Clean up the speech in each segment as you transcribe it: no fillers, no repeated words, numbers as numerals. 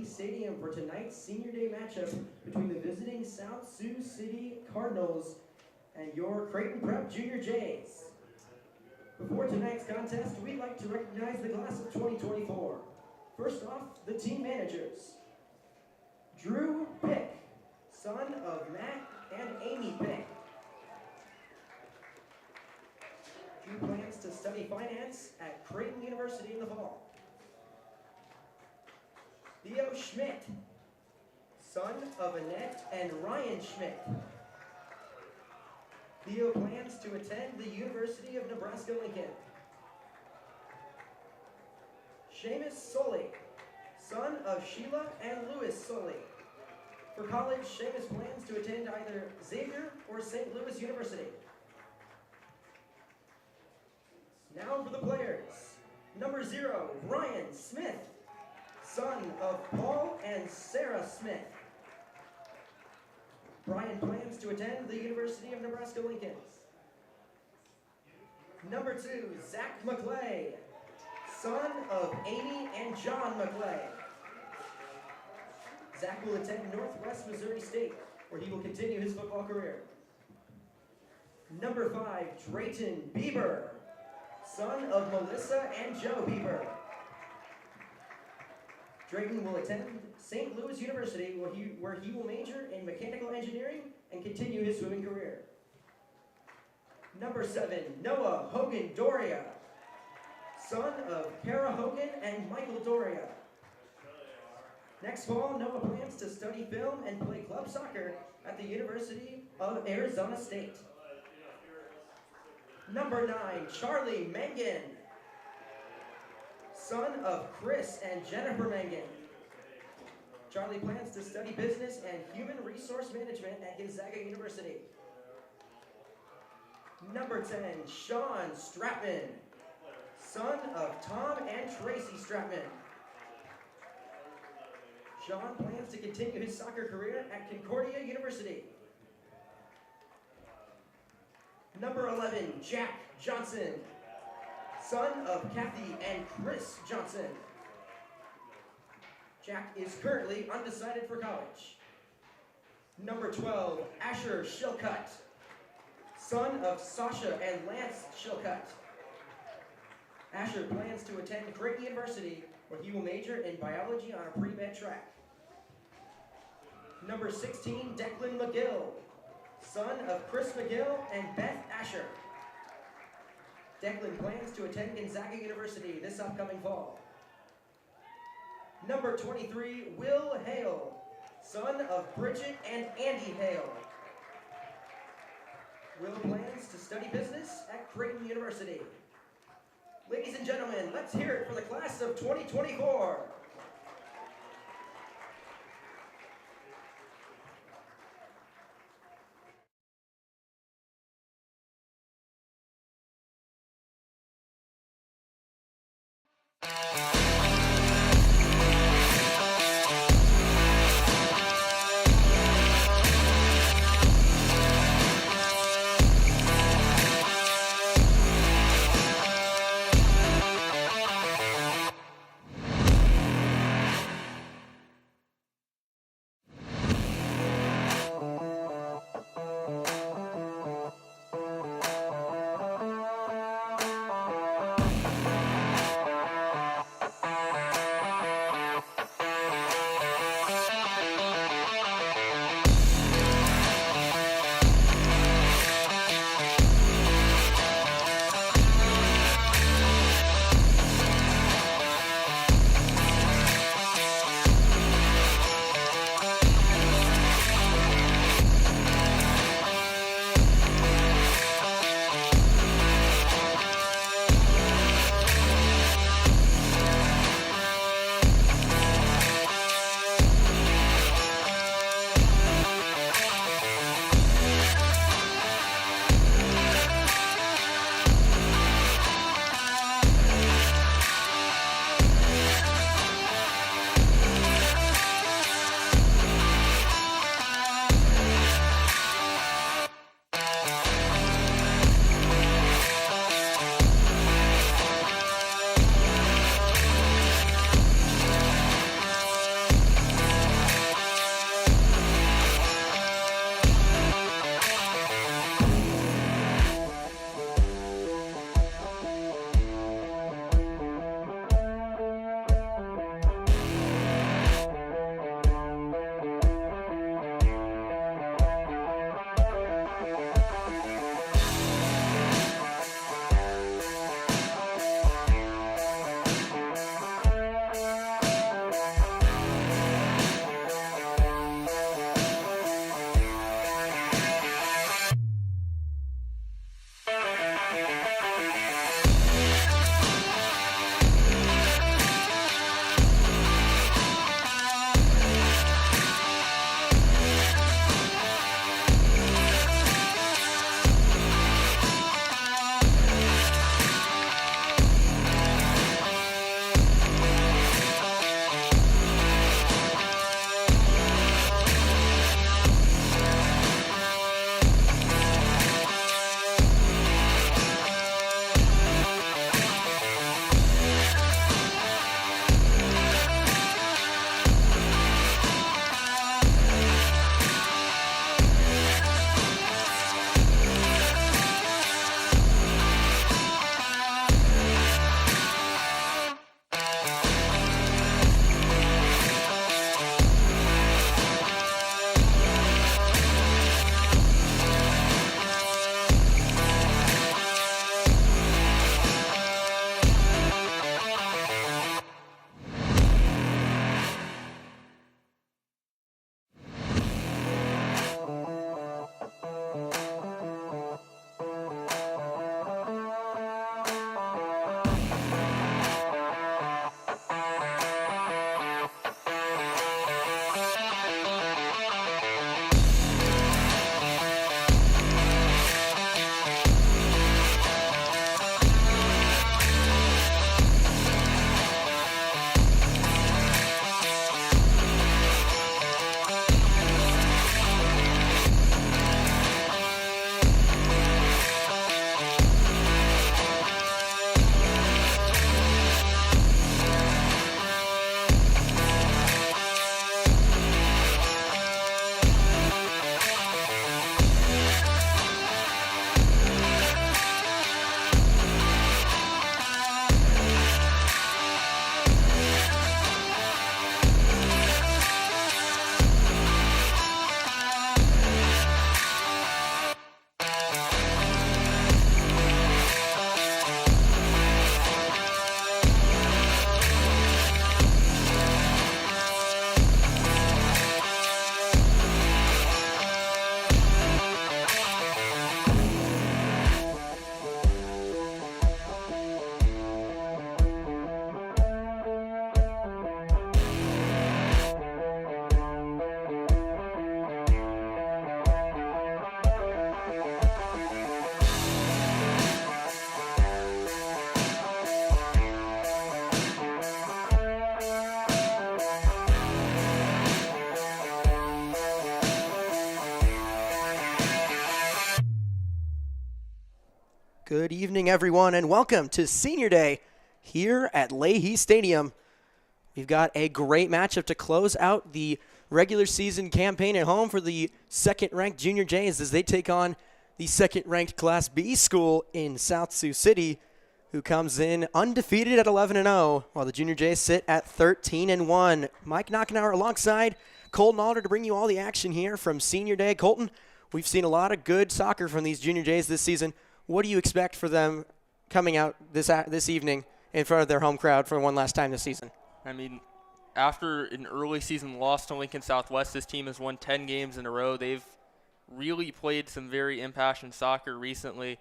Stadium for tonight's Senior Day matchup between the visiting South Sioux City Cardinals and your Creighton Prep Junior Jays. Before tonight's contest, we'd like to recognize the class of 2024. First off, the team managers. Drew Pick, son of Matt and Amy Pick. Drew plans to study finance at Creighton University in the fall. Theo Schmidt, son of Annette and Ryan Schmidt. Theo plans to attend the University of Nebraska-Lincoln. Seamus Soley, son of Sheila and Louis Soley. For college, Seamus plans to attend either Xavier or St. Louis University. Now for the players. Number 0, Ryan Smith, son of Paul and Sarah Smith. Brian plans to attend the University of Nebraska-Lincoln. Number 2, Zach McClay, son of Amy and John McClay. Zach will attend Northwest Missouri State, where he will continue his football career. Number 5, Drayton Bieber, son of Melissa and Joe Bieber. Drayton will attend St. Louis University, where he will major in mechanical engineering and continue his swimming career. Number 7, Noah Hogan Doria, son of Kara Hogan and Michael Doria. Next fall, Noah plans to study film and play club soccer at the University of Arizona State. Number 9, Charlie Mangan, son of Chris and Jennifer Mangan. Charlie plans to study business and human resource management at Gonzaga University. Number 10, Sean Stratman, son of Tom and Tracy Stratman. Sean plans to continue his soccer career at Concordia University. Number 11, Jack Johnson, son of Kathy and Chris Johnson. Jack is currently undecided for college. Number 12, Asher Shilcutt, son of Sasha and Lance Shilcutt. Asher plans to attend Creighton University, where he will major in biology on a pre-med track. Number 16, Declan McGill, son of Chris McGill and Beth Asher. Declan plans to attend Gonzaga University this upcoming fall. Number 23, Will Hale, son of Bridget and Andy Hale. Will plans to study business at Creighton University. Ladies and gentlemen, let's hear it for the class of 2024. Good evening, everyone, and welcome to Senior Day here at Leahy Stadium. We've got a great matchup to close out the regular season campaign at home for the second-ranked Junior Jays as they take on the second-ranked Class B school in South Sioux City, who comes in undefeated at 11-0, while the Junior Jays sit at 13-1. Mike Knockenauer alongside Colton Alder to bring you all the action here from Senior Day. Colton, we've seen a lot of good soccer from these Junior Jays this season. What do you expect for them coming out this evening in front of their home crowd for one last time this season? I mean, after an early season loss to Lincoln Southwest, this team has won 10 games in a row. They've really played some very impassioned soccer recently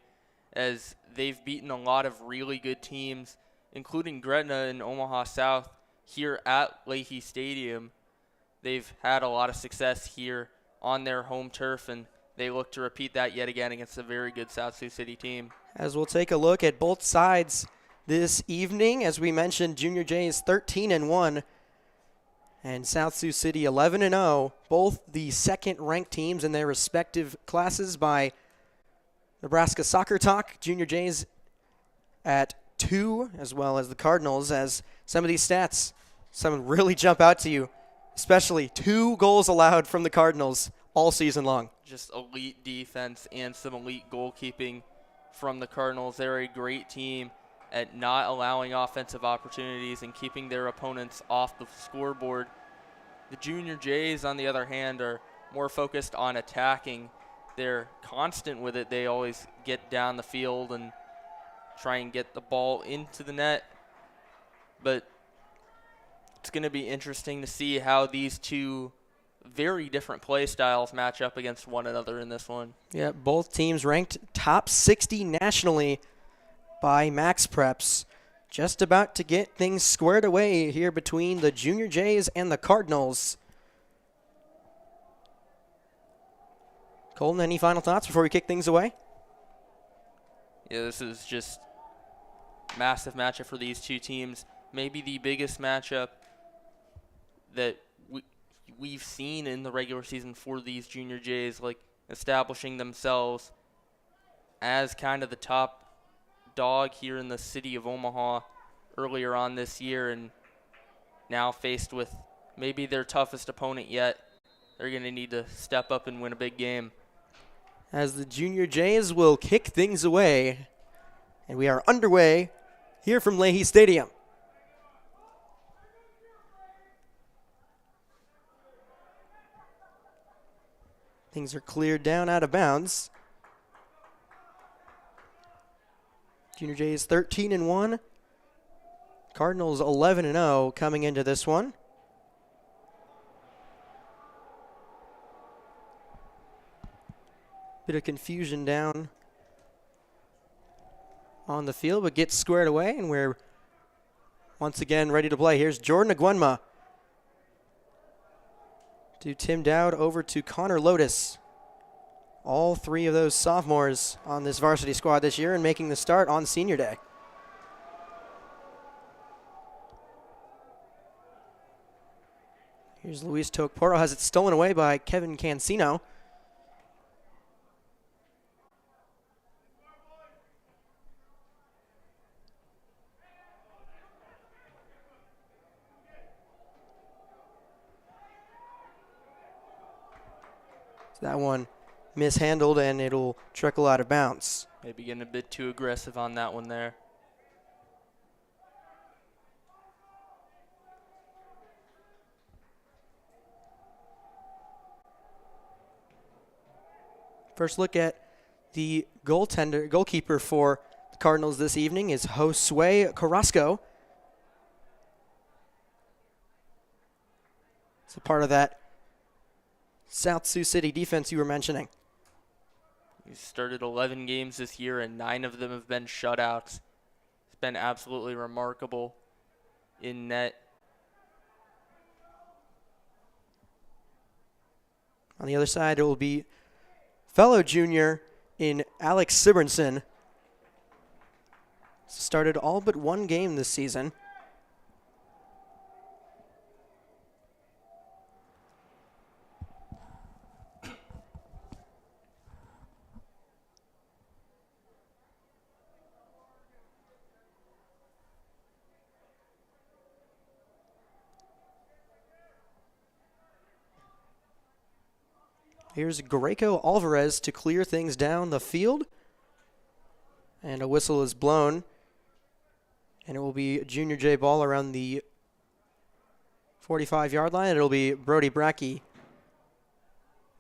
as they've beaten a lot of really good teams, including Gretna and Omaha South here at Leahy Stadium. They've had a lot of success here on their home turf, and they look to repeat that yet again against a very good South Sioux City team. As we'll take a look at both sides this evening, as we mentioned, Junior Jays 13-1 and South Sioux City 11-0, both the second-ranked teams in their respective classes by Nebraska Soccer Talk. Junior Jays at 2, as well as the Cardinals, as some of these stats, some really jump out to you, especially 2 goals allowed from the Cardinals all season long. Just elite defense and some elite goalkeeping from the Cardinals. They're a great team at not allowing offensive opportunities and keeping their opponents off the scoreboard. The Junior Jays, on the other hand, are more focused on attacking. They're constant with it. They always get down the field and try and get the ball into the net. But it's going to be interesting to see how these two very different play styles match up against one another in this one. Yeah, both teams ranked top 60 nationally by Max Preps. Just about to get things squared away here between the Junior Jays and the Cardinals. Colton, any final thoughts before we kick things away? Yeah, this is just massive matchup for these two teams. Maybe the biggest matchup that we've seen in the regular season for these Junior Jays, like establishing themselves as kind of the top dog here in the city of Omaha earlier on this year, and now faced with maybe their toughest opponent yet. They're going to need to step up and win a big game. As the Junior Jays will kick things away, and we are underway here from Leahy Stadium. Things are cleared down out of bounds. Junior Jays 13-1. Cardinals 11-0 coming into this one. Bit of confusion down on the field, but gets squared away, and we're once again ready to play. Here's Jordan Aguenma to Tim Dowd, over to Connor Lotus. All three of those sophomores on this varsity squad this year and making the start on senior day. Here's Luis Tokporo, has it stolen away by Kevin Cancino. So that one mishandled, and it'll trickle out of bounds. Maybe getting a bit too aggressive on that one there. First look at the goalkeeper for the Cardinals this evening is Josue Carrasco. It's a part of that South Sioux City defense you were mentioning. He's started 11 games this year, and 9 of them have been shutouts. It's been absolutely remarkable in net. On the other side, it will be fellow junior in Alex Sibernson. Started all but one game this season. Here's Greco Alvarez to clear things down the field. And a whistle is blown. And it will be Junior J ball around the 45-yard line. It'll be Brody Brackey,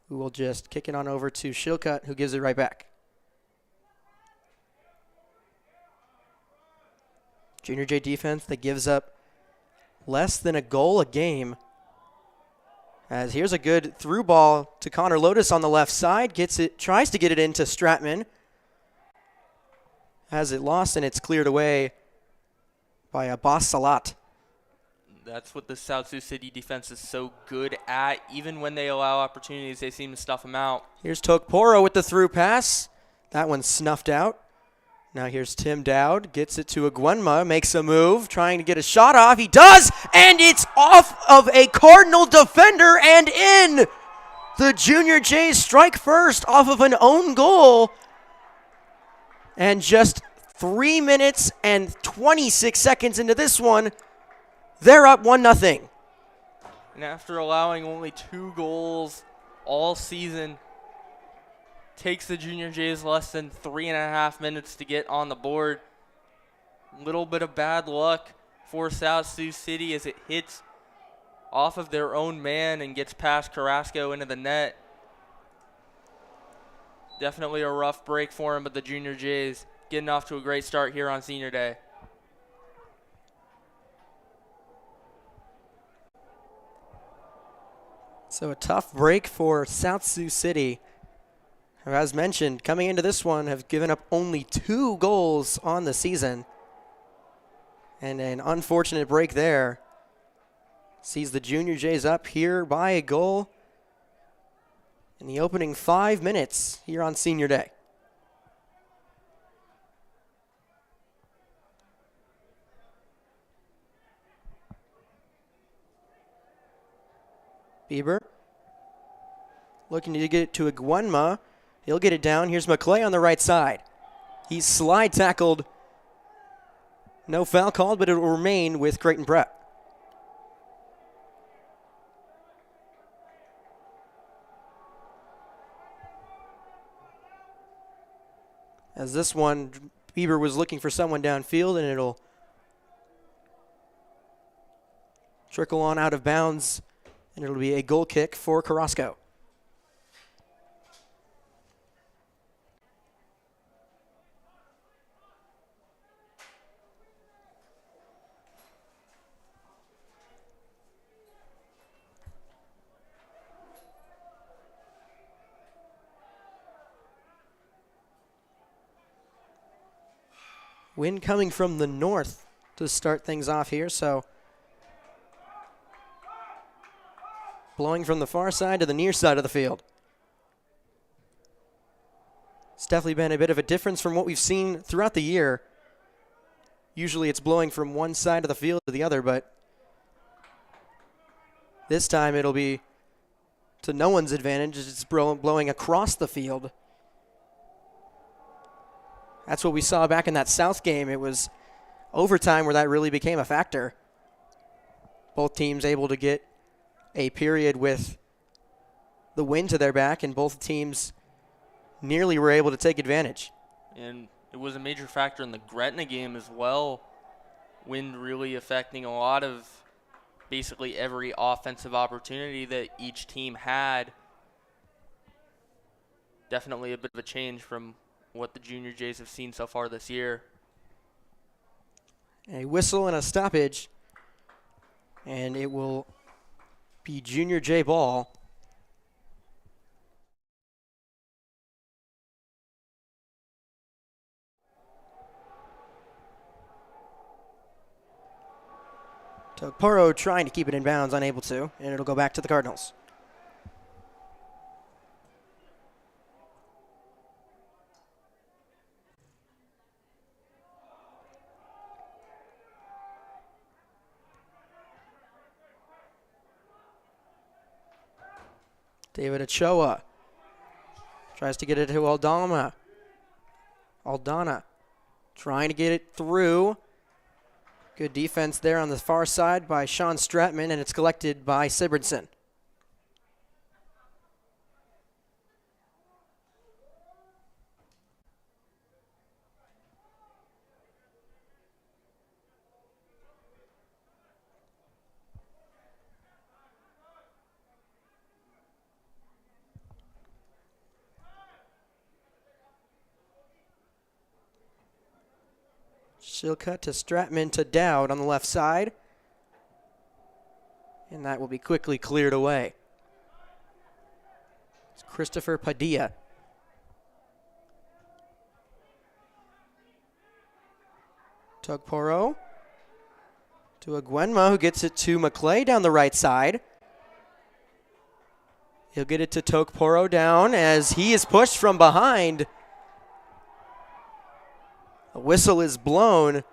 who will just kick it on over to Shilcutt, who gives it right back. Junior J defense that gives up less than a goal a game. As here's a good through ball to Connor Lotus on the left side. Gets it, tries to get it into Stratman. Has it lost, and it's cleared away by Abbas Salat. That's what the South Sioux City defense is so good at. Even when they allow opportunities, they seem to stuff them out. Here's Tokporo with the through pass. That one's snuffed out. Now here's Tim Dowd, gets it to Aguenma, makes a move, trying to get a shot off. He does, and it's off of a Cardinal defender and in. The Junior Jays strike first off of an own goal. And just 3 minutes and 26 seconds into this one, they're up 1-0. And after allowing only 2 goals all season, takes the Junior Jays less than 3.5 minutes to get on the board. Little bit of bad luck for South Sioux City as it hits off of their own man and gets past Carrasco into the net. Definitely a rough break for him, but the Junior Jays getting off to a great start here on Senior Day. So a tough break for South Sioux City. As mentioned, coming into this one, have given up only 2 goals on the season. And an unfortunate break there. Sees the Junior Jays up here by a goal in the opening 5 minutes here on Senior Day. Bieber looking to get it to Aguenma. He'll get it down. Here's McClay on the right side. He's slide tackled. No foul called, but it will remain with Creighton Prep. As this one, Bieber was looking for someone downfield, and it'll trickle on out of bounds, and it'll be a goal kick for Carrasco. Wind coming from the north to start things off here, so blowing from the far side to the near side of the field. It's definitely been a bit of a difference from what we've seen throughout the year. Usually it's blowing from one side of the field to the other, but this time it'll be to no one's advantage. It's blowing across the field. That's what we saw back in that South game. It was overtime where that really became a factor. Both teams able to get a period with the wind to their back, and both teams nearly were able to take advantage. And it was a major factor in the Gretna game as well. Wind really affecting a lot of basically every offensive opportunity that each team had. Definitely a bit of a change from what the Junior Jays have seen so far this year. A whistle and a stoppage, and it will be Junior J ball. Tokporo trying to keep it in bounds, unable to, and it'll go back to the Cardinals. David Ochoa tries to get it to Aldana. Aldana trying to get it through. Good defense there on the far side by Sean Stratman, and it's collected by Sibrinson. She'll cut to Stratman to Dowd on the left side. And that will be quickly cleared away. It's Christopher Padilla. Tugporo to Aguenma, who gets it to McClay down the right side. He'll get it to Tokporo down as he is pushed from behind. A whistle is blown.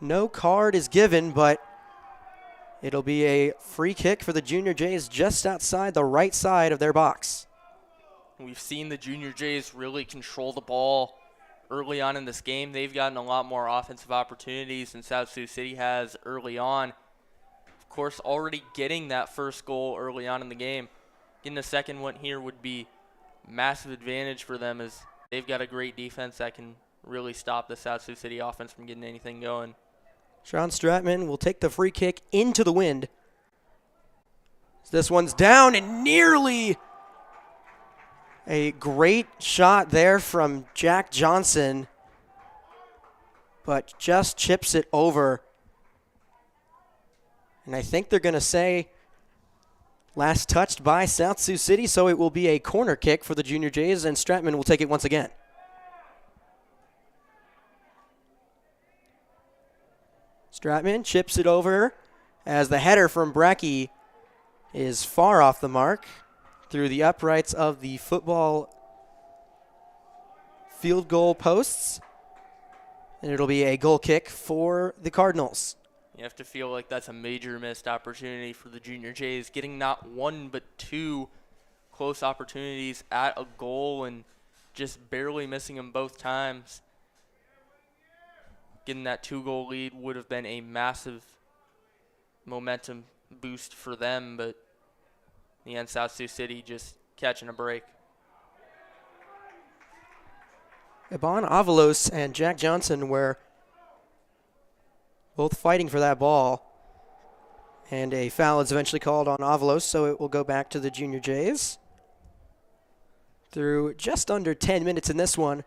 No card is given, but it'll be a free kick for the Junior Jays just outside the right side of their box. We've seen the Junior Jays really control the ball early on in this game. They've gotten a lot more offensive opportunities than South Sioux City has early on. Of course, already getting that first goal early on in the game. Getting the second one here would be massive advantage for them, as they've got a great defense that can really stop the South Sioux City offense from getting anything going. Sean Stratman will take the free kick into the wind. This one's down, and nearly a great shot there from Jack Johnson, but just chips it over. And I think they're going to say last touched by South Sioux City, so it will be a corner kick for the Junior Jays, and Stratman will take it once again. Stratman chips it over as the header from Brackey is far off the mark through the uprights of the football field goal posts. And it'll be a goal kick for the Cardinals. You have to feel like that's a major missed opportunity for the Junior Jays, getting not one but two close opportunities at a goal and just barely missing them both times. Getting that 2-goal lead would have been a massive momentum boost for them, but in the end, South Sioux City just catching a break. Iban Avalos and Jack Johnson were both fighting for that ball, and a foul is eventually called on Avalos, so it will go back to the Junior Jays. Through just under 10 minutes in this one,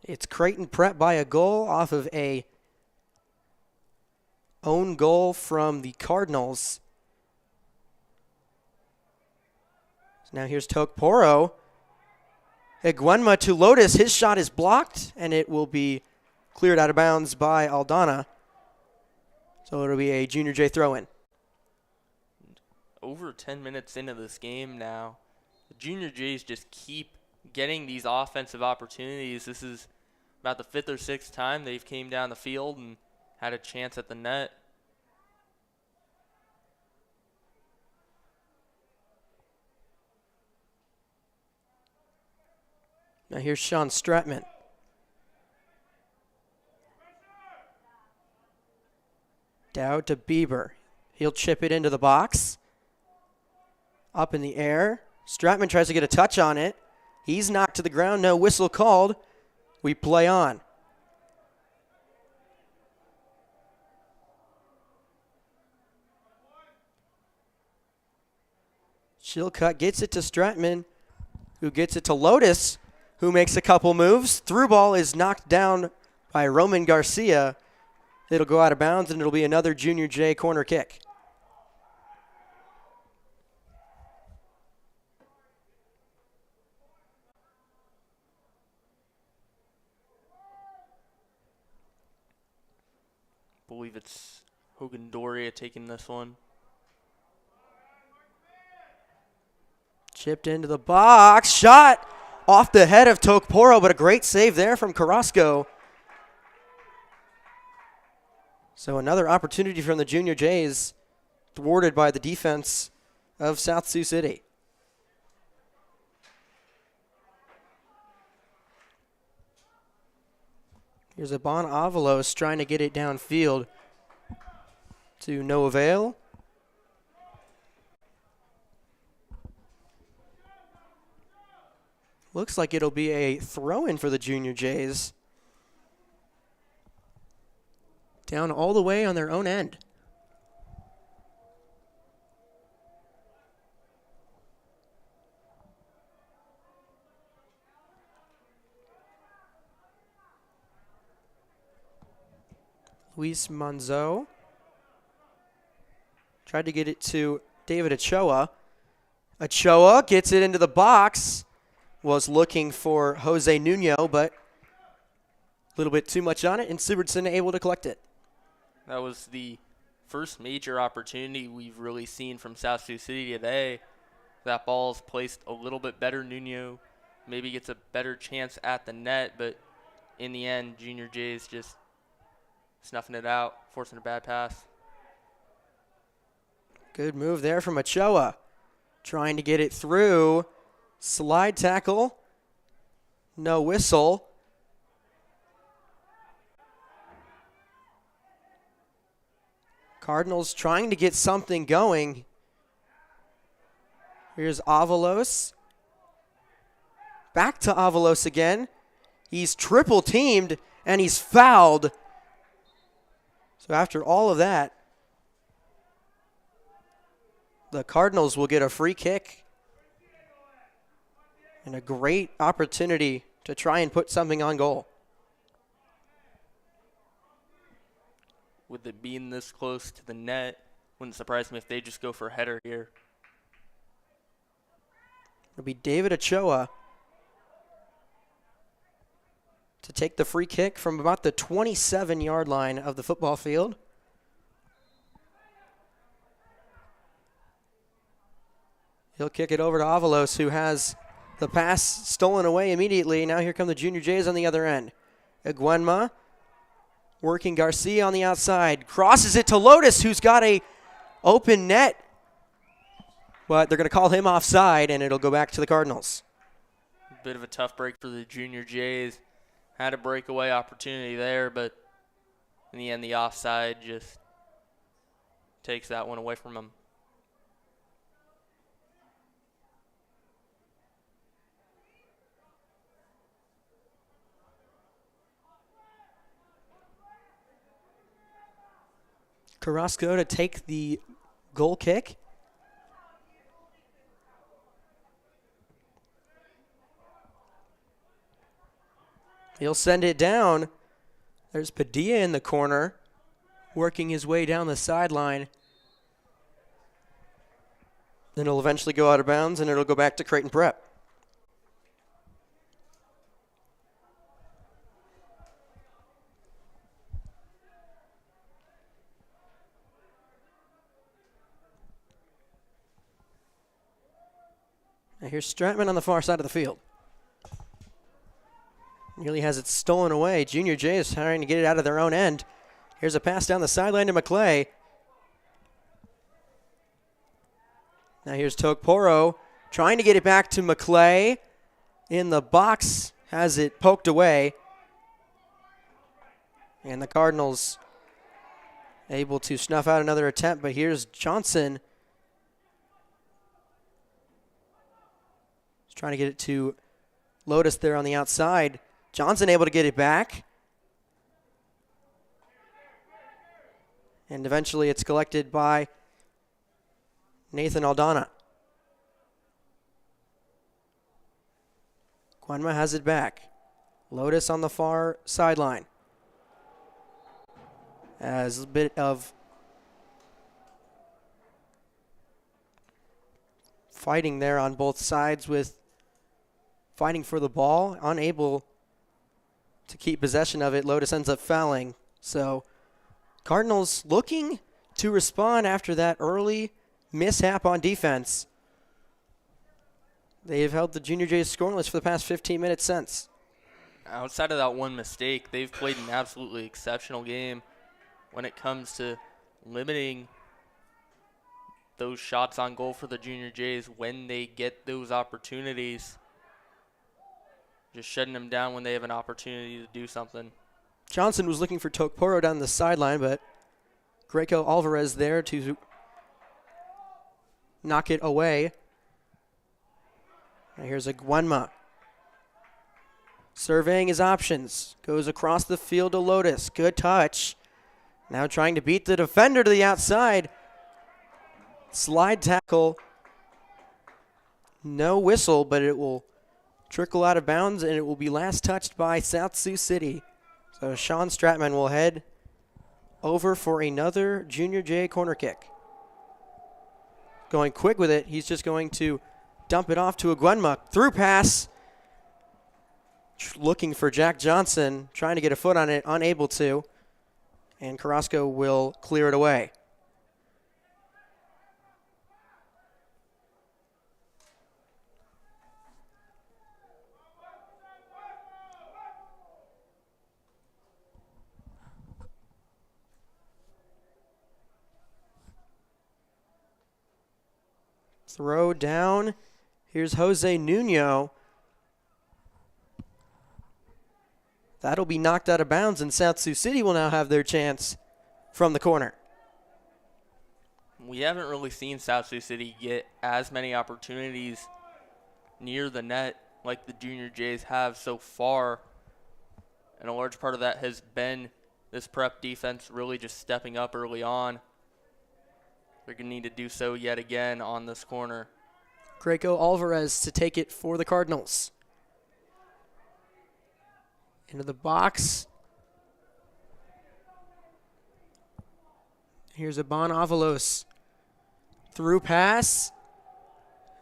it's Creighton prep by a goal off of a own goal from the Cardinals. So now here's Tokporo. Iguanma to Lotus. His shot is blocked, and it will be cleared out of bounds by Aldana. So it'll be a Junior J throw-in. Over 10 minutes into this game now, the Junior Jays just keep getting these offensive opportunities. This is about the 5th or 6th time they've came down the field and had a chance at the net. Now here's Sean Stratman. Dowd to Bieber. He'll chip it into the box. Up in the air. Stratman tries to get a touch on it. He's knocked to the ground. No whistle called. We play on. Chilcutt gets it to Stratman, who gets it to Lotus, who makes a couple moves. Through ball is knocked down by Roman Garcia. It'll go out of bounds, and it'll be another Junior J corner kick. I believe it's Hogan Doria taking this one. Chipped into the box. Shot off the head of Tokporo, but a great save there from Carrasco. So another opportunity from the Junior Jays, thwarted by the defense of South Sioux City. Here's Abon Avalos trying to get it downfield to no avail. Looks like it'll be a throw-in for the Junior Jays. Down all the way on their own end. Luis Manzo tried to get it to David Ochoa. Ochoa gets it into the box. Was looking for Jose Nuno, but a little bit too much on it, and Sigurdsson able to collect it. That was the first major opportunity we've really seen from South Sioux City today. That ball's placed a little bit better. Nuno maybe gets a better chance at the net, but in the end, Junior Jays just snuffing it out, forcing a bad pass. Good move there from Ochoa. Trying to get it through. Slide tackle. No whistle. Cardinals trying to get something going. Here's Avalos. Back to Avalos again. He's triple teamed and he's fouled. So after all of that, the Cardinals will get a free kick. And a great opportunity to try and put something on goal. With it being this close to the net, wouldn't surprise me if they just go for a header here. It'll be David Ochoa to take the free kick from about the 27-yard line of the football field. He'll kick it over to Avalos, who has the pass stolen away immediately. Now here come the Junior Jays on the other end. Iguanma working Garcia on the outside. Crosses it to Lotus, who's got a open net. But they're going to call him offside, and it'll go back to the Cardinals. Bit of a tough break for the Junior Jays. Had a breakaway opportunity there, but in the end, the offside just takes that one away from them. Carrasco to take the goal kick. He'll send it down. There's Padilla in the corner, working his way down the sideline. Then it'll eventually go out of bounds, and it'll go back to Creighton Prep. Now here's Stratman on the far side of the field. Nearly has it stolen away. Junior J is trying to get it out of their own end. Here's a pass down the sideline to McClay. Now here's Tokporo trying to get it back to McClay. In the box, has it poked away. And the Cardinals able to snuff out another attempt, but here's Johnson. He's trying to get it to Lotus there on the outside. Johnson able to get it back. And eventually it's collected by Nathan Aldana. Guanma has it back. Lotus on the far sideline. As a bit of fighting there on both sides with fighting for the ball, unable to keep possession of it. Lotus ends up fouling. So Cardinals looking to respond after that early mishap on defense. They have held the Junior Jays scoreless for the past 15 minutes since. Outside of that one mistake, they've played an absolutely exceptional game when it comes to limiting those shots on goal for the Junior Jays when they get those opportunities. Just shutting them down when they have an opportunity to do something. Johnson was looking for Tokporo down the sideline, but Greco Alvarez there to knock it away. Now here's a Guanma. Surveying his options. Goes across the field to Lotus. Good touch. Now trying to beat the defender to the outside. Slide tackle. No whistle, but it will trickle out of bounds, and it will be last touched by South Sioux City. So Sean Stratman will head over for another Junior J corner kick. Going quick with it, he's just going to dump it off to a Guanma. Through pass. Looking for Jack Johnson, trying to get a foot on it, unable to. And Carrasco will clear it away. Throw down. Here's Jose Nuno. That'll be knocked out of bounds, and South Sioux City will now have their chance from the corner. We haven't really seen South Sioux City get as many opportunities near the net like the Junior Jays have so far. And a large part of that has been this prep defense really just stepping up early on. They're going to need to do so yet again on this corner. Greco Alvarez to take it for the Cardinals. Into the box. Here's Aban Avalos. Through pass.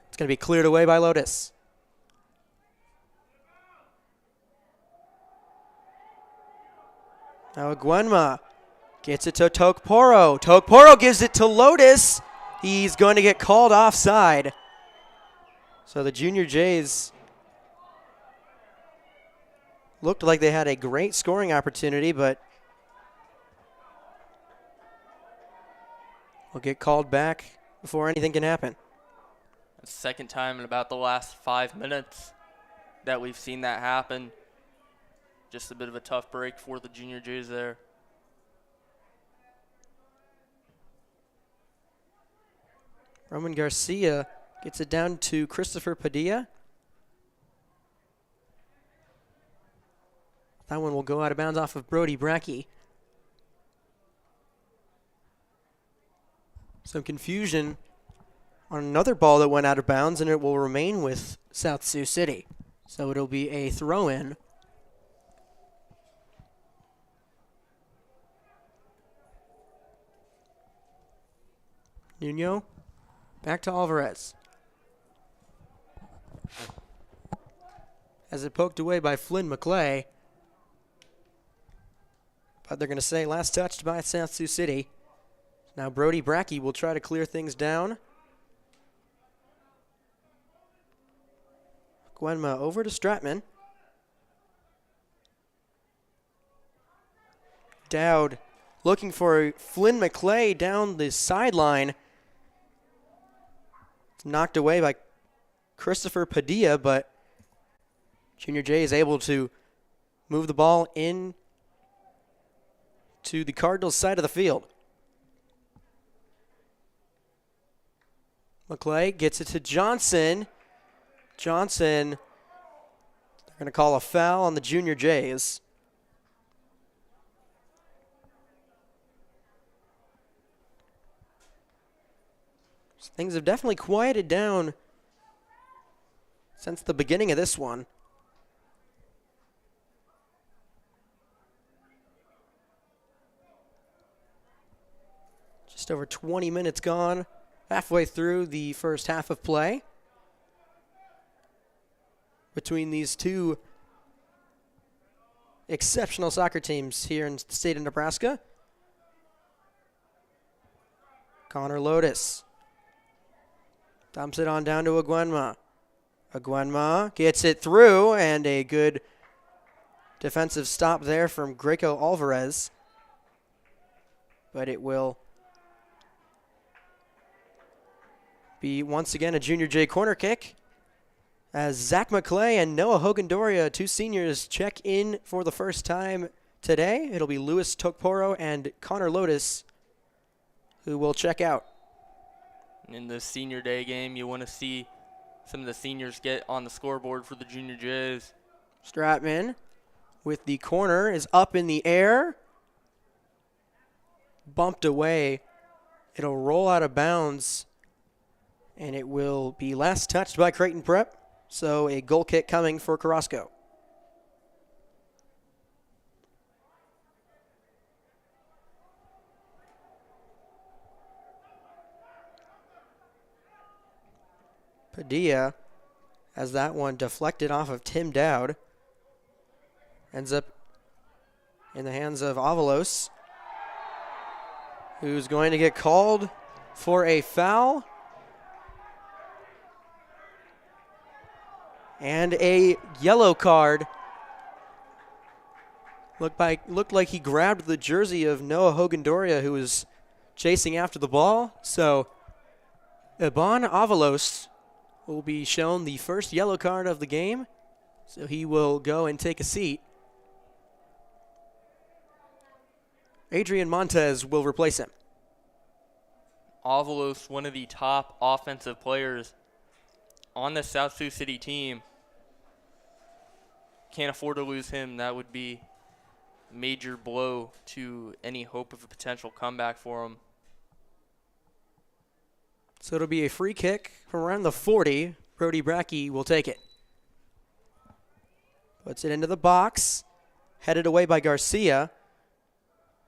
It's going to be cleared away by Lotus. Now Guanma gets it to Tokporo. Tokporo gives it to Lotus. He's going to get called offside. So the Junior Jays looked like they had a great scoring opportunity, but will get called back before anything can happen. Second time in about the last 5 minutes that we've seen that happen. Just a bit of a tough break for the Junior Jays there. Roman Garcia gets it down to Christopher Padilla. That one will go out of bounds off of Brody Brackey. Some confusion on another ball that went out of bounds, and it will remain with South Sioux City. So it'll be a throw-in. Nuno, back to Alvarez. As it poked away by Flynn McClay. But they're going to say last touched by South Sioux City. Now Brody Brackey will try to clear things down. Gwenma over to Stratman. Dowd looking for Flynn McClay down the sideline. It's knocked away by Christopher Padilla, but Junior J is able to move the ball in to the Cardinals' side of the field. McClay gets it to Johnson. Johnson, they're going to call a foul on the Junior Jays. Things have definitely quieted down since the beginning of this one. Just over 20 minutes gone, halfway through the first half of play between these two exceptional soccer teams here in the state of Nebraska. Connor Lotus dumps it on down to Aguenma. Aguenma gets it through, and a good defensive stop there from Greco Alvarez. But it will be once again a Junior J corner kick as Zach McClay and Noah Hogandoria, two seniors, check in for the first time today. It'll be Luis Tokporo and Connor Lotus who will check out. In the Senior Day game, you want to see some of the seniors get on the scoreboard for the Junior Jays. Stratman with the corner is up in the air. Bumped away. It'll roll out of bounds, and it will be last touched by Creighton Prep. So a goal kick coming for Carrasco. Padilla has that one deflected off of Tim Dowd. Ends up in the hands of Avalos, who's going to get called for a foul and a yellow card. Looked like he grabbed the jersey of Noah Hogandoria, who was chasing after the ball. So Iban Avalos will be shown the first yellow card of the game. So he will go and take a seat. Adrian Montez will replace him. Avalos, one of the top offensive players on the South Sioux City team. Can't afford to lose him. That would be a major blow to any hope of a potential comeback for him. So it'll be a free kick from around the 40. Brody Brackey will take it. Puts it into the box. Headed away by Garcia.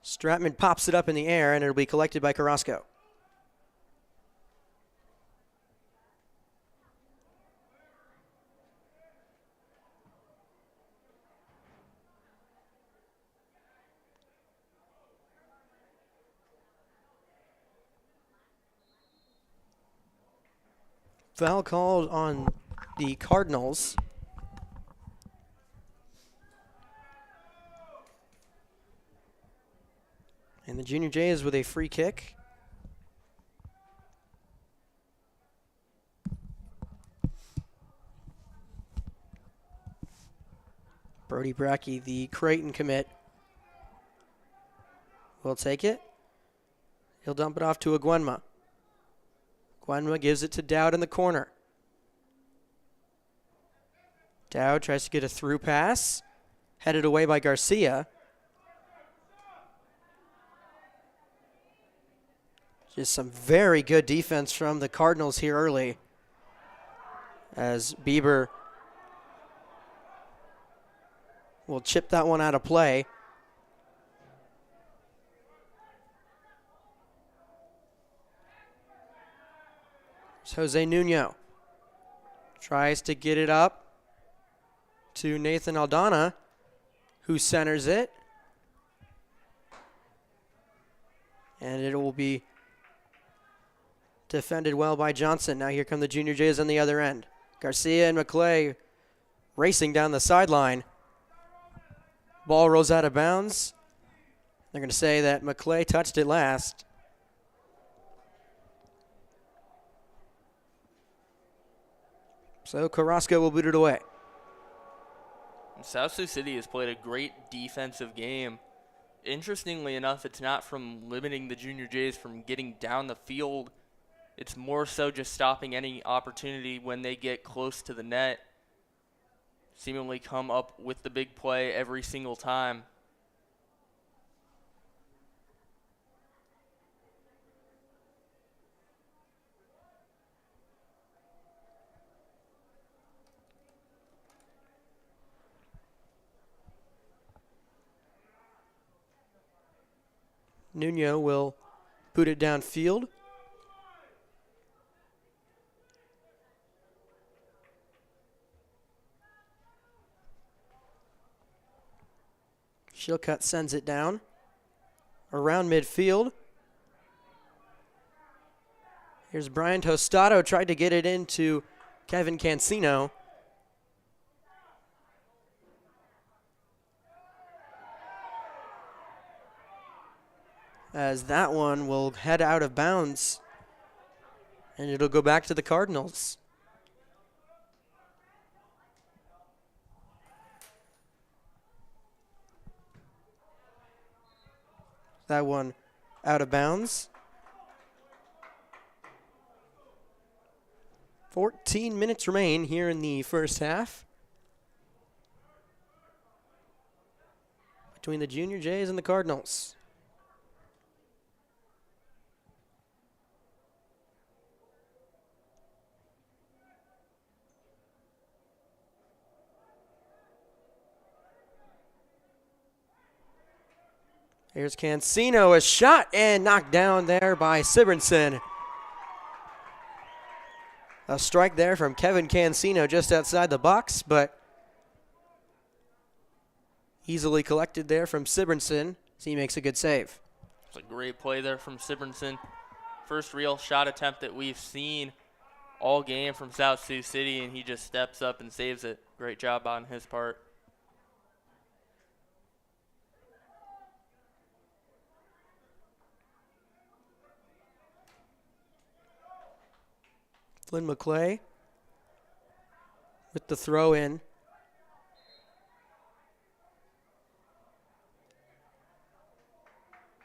Stratman pops it up in the air, and it'll be collected by Carrasco. Foul called on the Cardinals. And the Junior Jays with a free kick. Brody Brackey, the Creighton commit, will take it. He'll dump it off to Aguenma. Aguenma gives it to Dowd in the corner. Dowd tries to get a through pass. Headed away by Garcia. Just some very good defense from the Cardinals here early, as Bieber will chip that one out of play. It's Jose Nuno. Tries to get it up to Nathan Aldana, who centers it. And it will be defended well by Johnson. Now here come the Junior Jays on the other end. Garcia and McClay racing down the sideline. Ball rolls out of bounds. They're going to say that McClay touched it last. So Carrasco will boot it away. South Sioux City has played a great defensive game. Interestingly enough, it's not from limiting the Junior Jays from getting down the field. It's more so just stopping any opportunity when they get close to the net. Seemingly come up with the big play every single time. Nuno will boot it downfield. Shilcutt sends it down around midfield. Here's Brian Tostado, tried to get it into Kevin Cancino. As that one will head out of bounds, and it'll go back to the Cardinals. That one out of bounds. 14 minutes remain here in the first half between the Junior Jays and the Cardinals. Here's Cancino, a shot and knocked down there by Sibrinson. A strike there from Kevin Cancino just outside the box, but easily collected there from Sibrinson as he makes a good save. It's a great play there from Sibrinson. First real shot attempt that we've seen all game from South Sioux City, and he just steps up and saves it. Great job on his part. Flynn McClay with the throw in.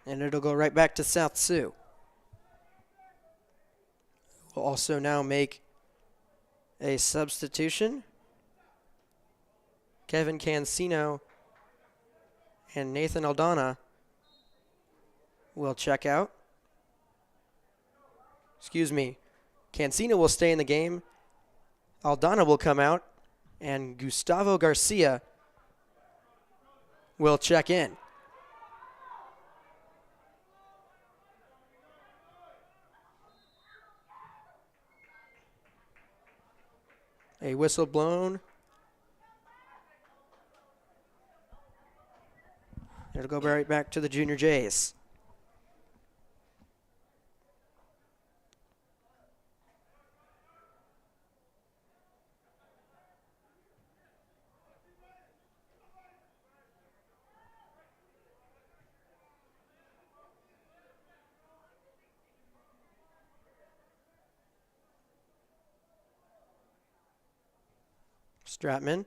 And it'll go right back to South Sioux. We'll also now make a substitution. Kevin Cancino and Nathan Aldana will check out. Excuse me. Cancino will stay in the game. Aldana will come out. And Gustavo Garcia will check in. A whistle blown. It'll go right back to the Junior Jays. Stratman.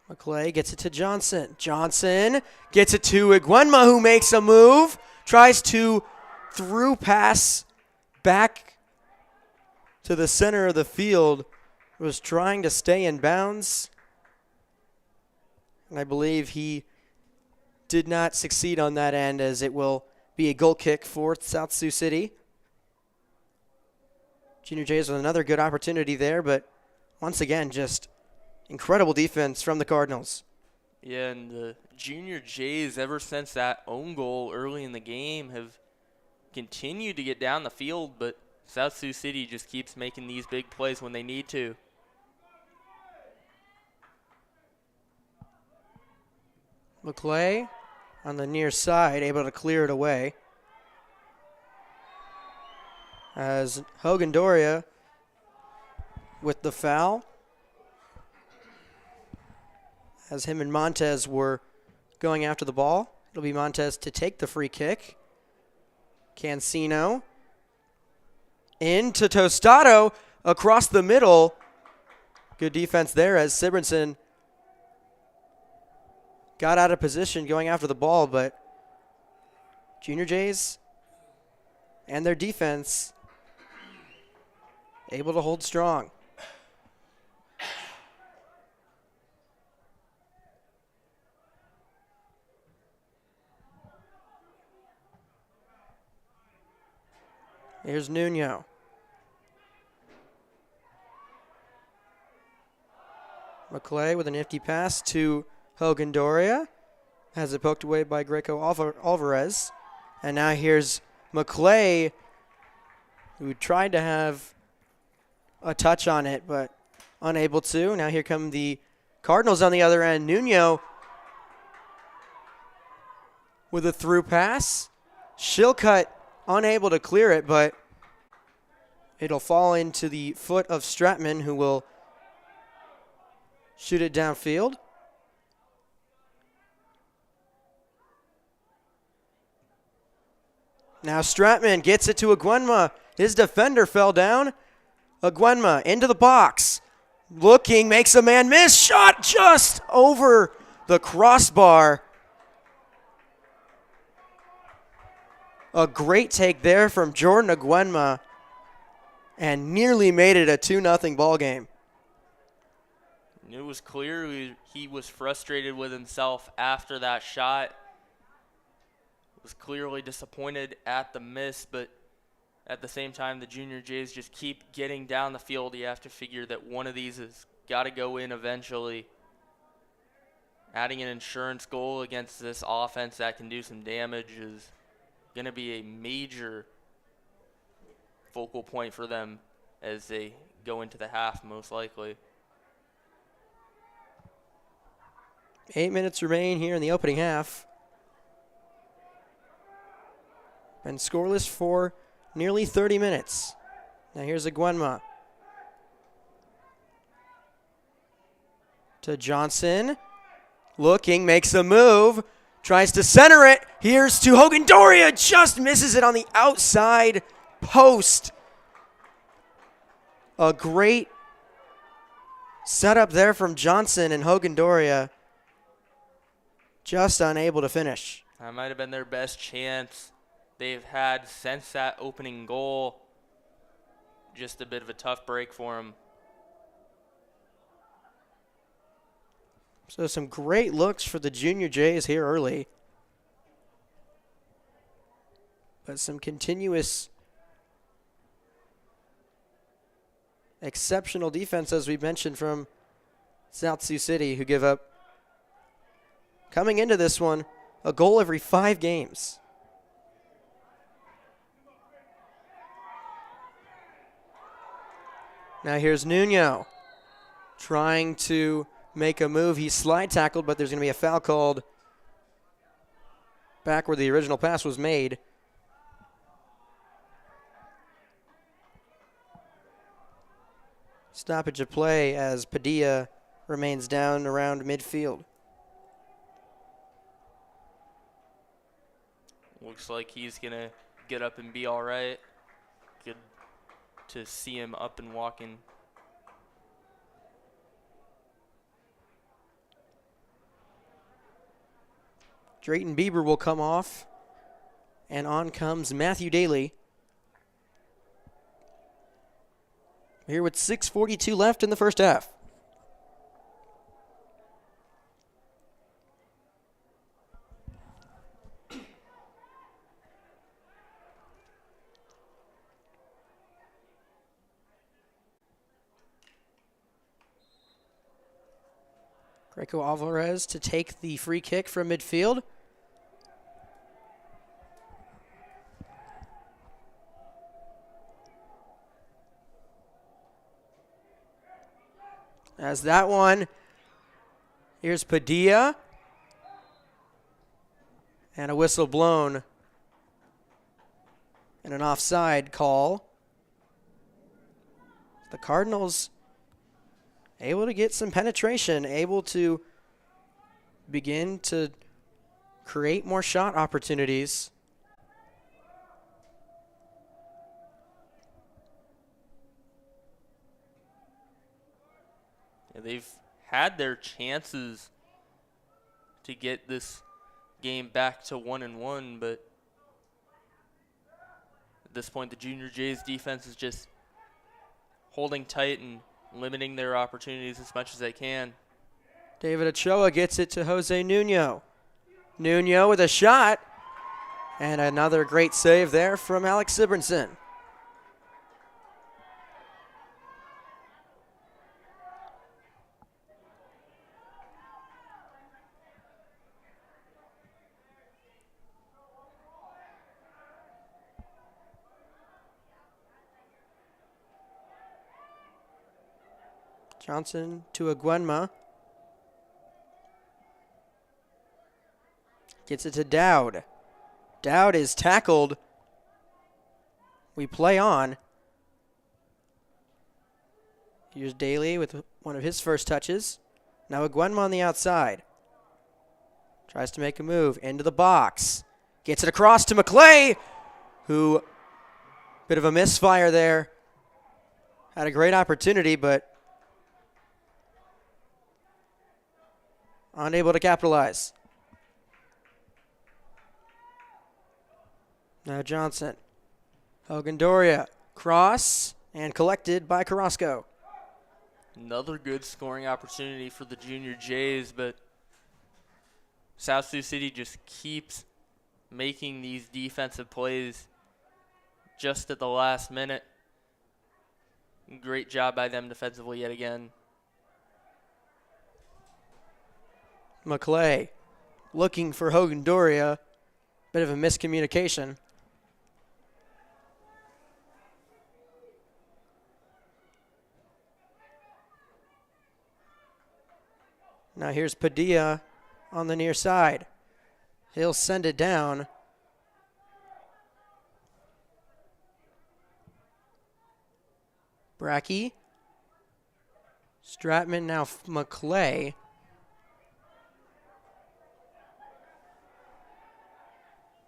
McClay gets it to Johnson. Johnson gets it to Iguenma, who makes a move. Tries to through pass back to the center of the field. Was trying to stay in bounds. And I believe he did not succeed on that end, as it will be a goal kick for South Sioux City. Junior Jays with another good opportunity there, but once again, just incredible defense from the Cardinals. Yeah, and the Junior Jays, ever since that own goal early in the game, have continue to get down the field, but South Sioux City just keeps making these big plays when they need to. McClay on the near side, able to clear it away. As Hogan Doria with the foul. As him and Montez were going after the ball. It'll be Montez to take the free kick. Cancino into Tostado across the middle. Good defense there as Sibrinson got out of position going after the ball, but Junior Jays and their defense able to hold strong. Here's Nuno. McClay with a nifty pass to Hogan Doria. Has it poked away by Greco Alvarez. And now here's McClay, who tried to have a touch on it, but unable to. Now here come the Cardinals on the other end. Nuno with a through pass. Shilcutt unable to clear it, but it'll fall into the foot of Stratman, who will shoot it downfield. Now Stratman gets it to Aguenma. His defender fell down. Aguenma into the box. Looking, makes a man miss. Shot just over the crossbar. A great take there from Jordan Aguenma, and nearly made it a 2-0 ball game. It was clear he was frustrated with himself after that shot. Was clearly disappointed at the miss, but at the same time, the Junior Jays just keep getting down the field. You have to figure that one of these has got to go in eventually. Adding an insurance goal against this offense that can do some damage is going to be a major focal point for them as they go into the half, most likely. 8 minutes remain here in the opening half. Been scoreless for nearly 30 minutes. Now here's Aguenma. To Johnson. Looking, makes a move. Tries to center it. Here's to Hogan Doria. Just misses it on the outside post. A great setup there from Johnson, and Hogan Doria just unable to finish. That might have been their best chance they've had since that opening goal. Just a bit of a tough break for them. So some great looks for the Junior Jays here early. But some continuous exceptional defense, as we mentioned, from South Sioux City, who give up, coming into this one, a goal every 5 games. Now here's Nuno trying to make a move. He's slide tackled, but there's going to be a foul called back where the original pass was made. Stoppage of play as Padilla remains down around midfield. Looks like he's going to get up and be all right. Good to see him up and walking. Drayton Bieber will come off, and on comes Matthew Daly. Here with 6:42 left in the first half. Greco Alvarez to take the free kick from midfield. as that one. Here's Padilla. And a whistle blown. And an offside call. The Cardinals able to get some penetration, able to begin to create more shot opportunities. Yeah, they've had their chances to get this game back to 1-1, but at this point the Junior Jays defense is just holding tight and limiting their opportunities as much as they can. David Ochoa gets it to Jose Nuno. Nuno with a shot. And another great save there from Alex Sibrinson. Johnson to Aguenma. Gets it to Dowd. Dowd is tackled. We play on. Here's Daly with one of his first touches. Now Aguenma on the outside. Tries to make a move into the box. Gets it across to McClay, who, bit of a misfire there. Had a great opportunity, but unable to capitalize. Now Johnson. Hogan Doria. Cross and collected by Carrasco. Another good scoring opportunity for the Junior Jays, but South Sioux City just keeps making these defensive plays just at the last minute. Great job by them defensively yet again. McClay looking for Hogan Doria. Bit of a miscommunication. Now here's Padilla on the near side. He'll send it down. Brackey. Stratman, now McClay.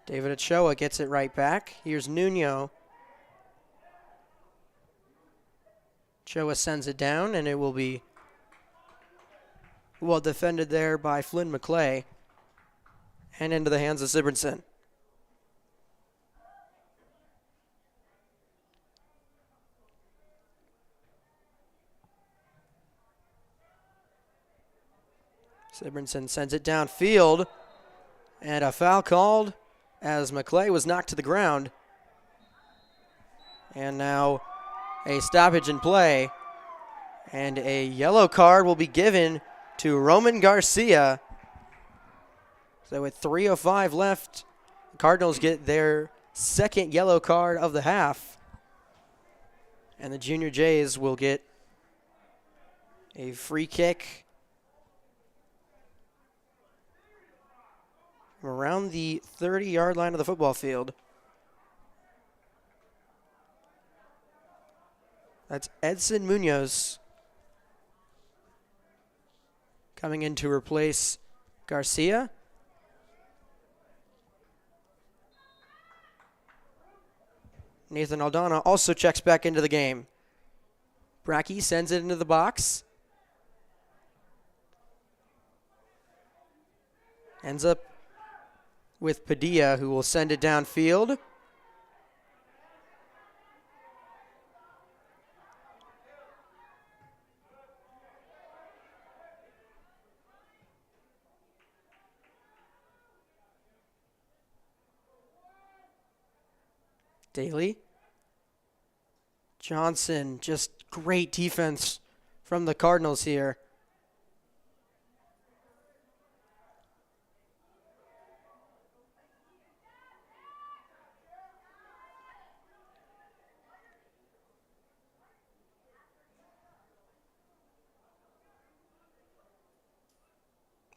David Ochoa gets it right back. Here's Nuno. Ochoa sends it down, and it will be well defended there by Flynn McClay. And into the hands of Sibrinson. Sibrinson sends it downfield. And a foul called as McClay was knocked to the ground. And now a stoppage in play. And a yellow card will be given to Roman Garcia. So with 3:05 left, the Cardinals get their second yellow card of the half. And the Junior Jays will get a free kick from around the 30-yard line of the football field. That's Edson Munoz coming in to replace Garcia. Nathan Aldana also checks back into the game. Brackey sends it into the box. Ends up with Padilla, who will send it downfield. Daly. Johnson, just great defense from the Cardinals here.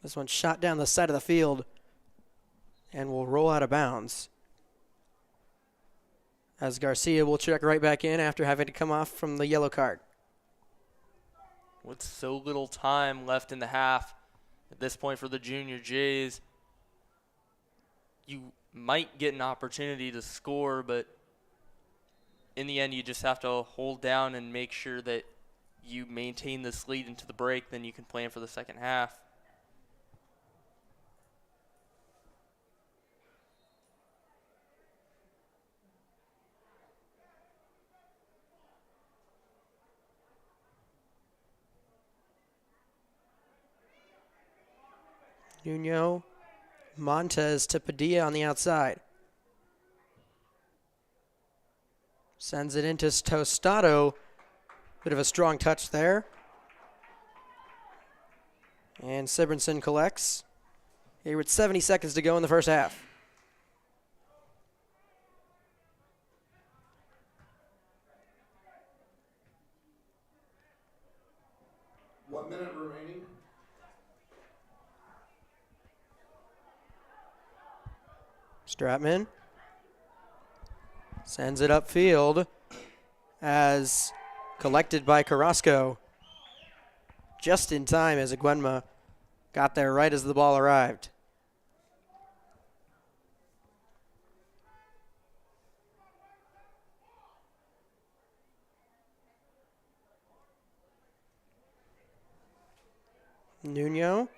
This one shot down the side of the field and will roll out of bounds. As Garcia will check right back in after having to come off from the yellow card. With so little time left in the half, at this point for the Junior Jays, you might get an opportunity to score, but in the end you just have to hold down and make sure that you maintain this lead into the break, then you can plan for the second half. Nuno, Montez to Padilla on the outside. Sends it into Tostado. Bit of a strong touch there. And Sibrinson collects. Here with 70 seconds to go in the first half. One minute remaining. Stratman sends it upfield as collected by Carrasco. Just in time as Aguenma got there right as the ball arrived. Nuno.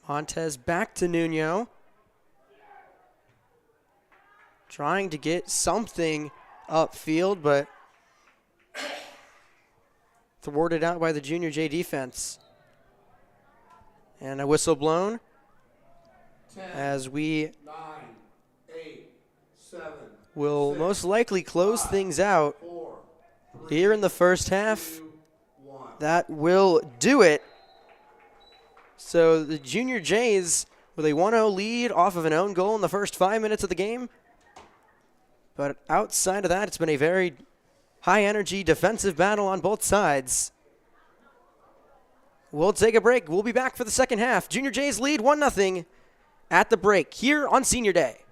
Montez back to Nuno. Trying to get something upfield, but thwarted out by the Junior J defense. And a whistle blown 10, as we 9, 8, 7, will 6, most likely close 5, things out 4, 3, here in the first half. 2, 1. That will do it. So the Junior Jays with a 1-0 lead off of an own goal in the first 5 minutes of the game. But outside of that, it's been a very high-energy defensive battle on both sides. We'll take a break. We'll be back for the second half. Junior Jays lead 1-0 at the break here on Senior Day.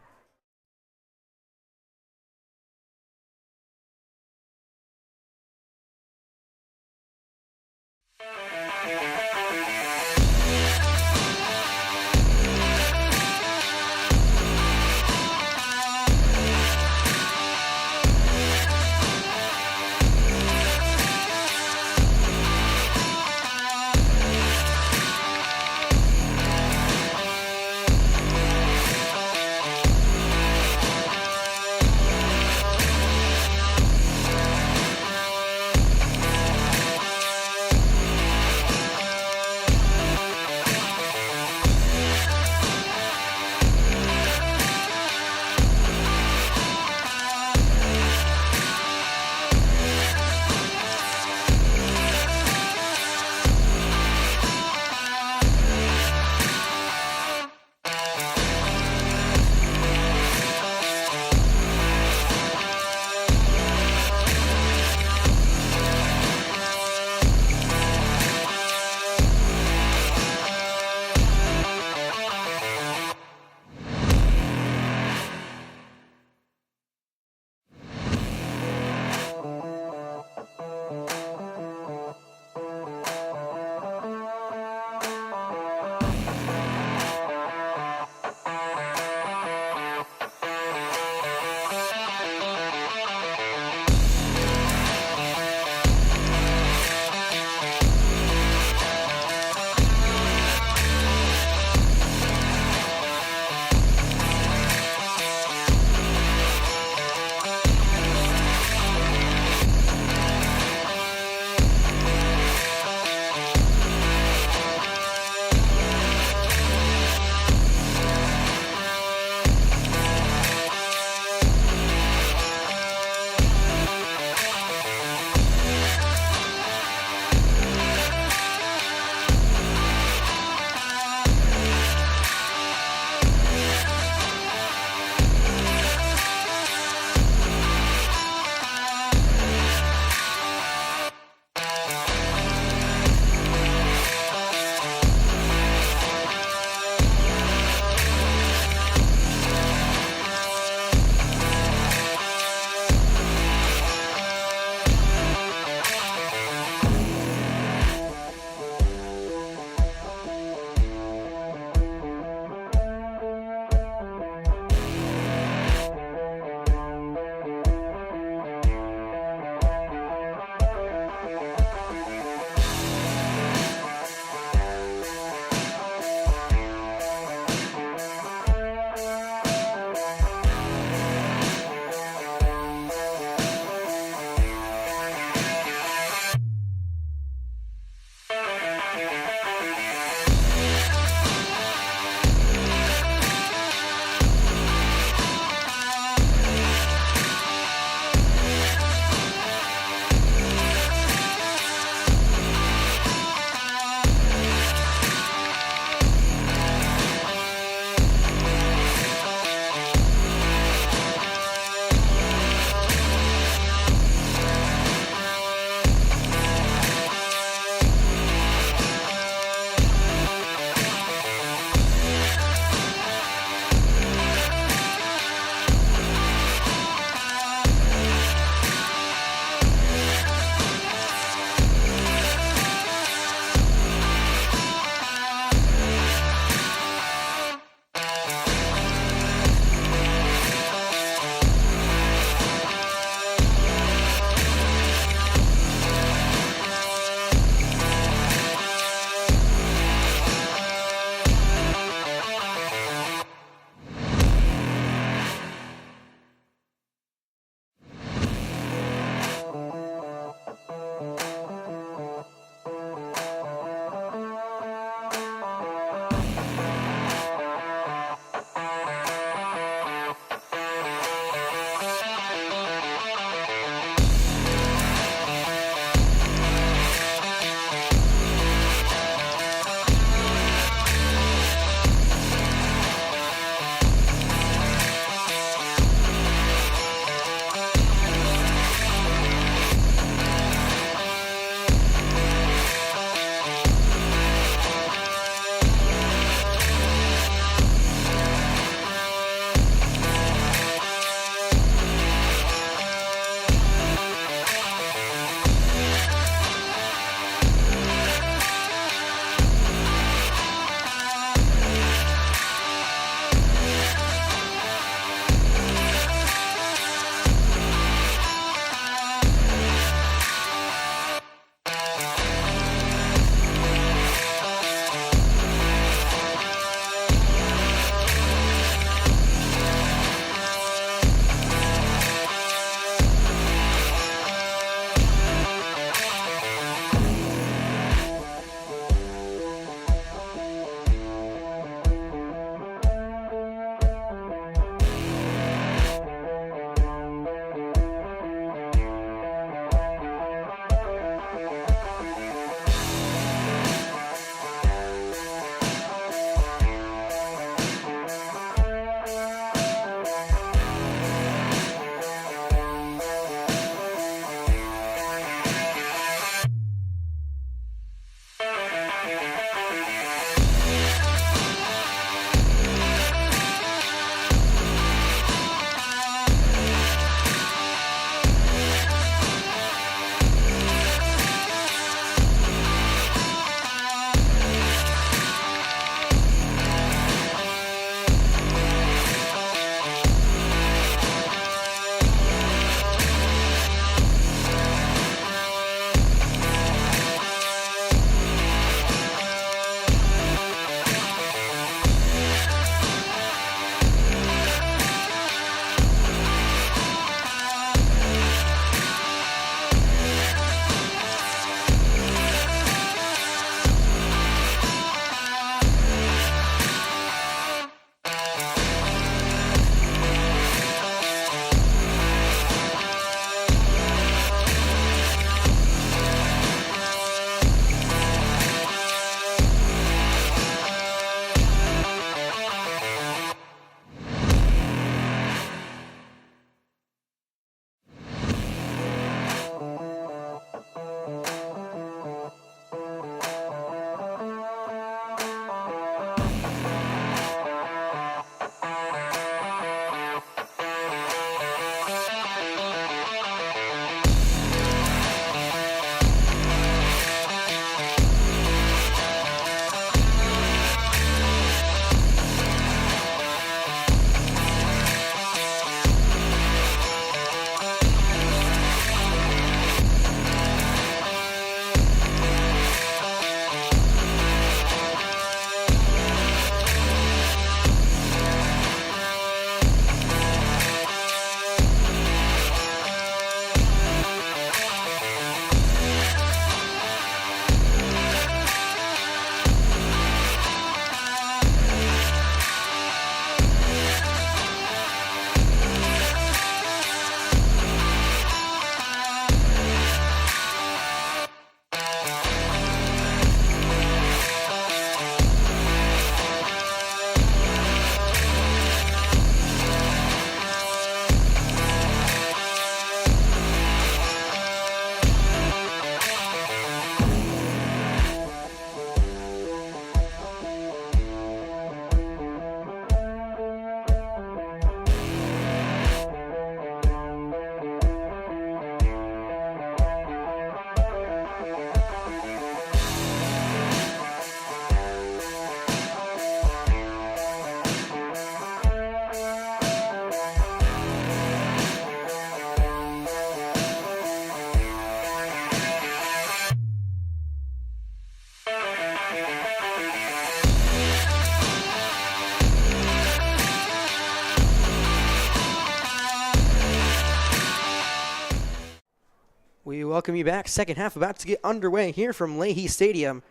We welcome you back. Second half about to get underway here from Leahy Stadium.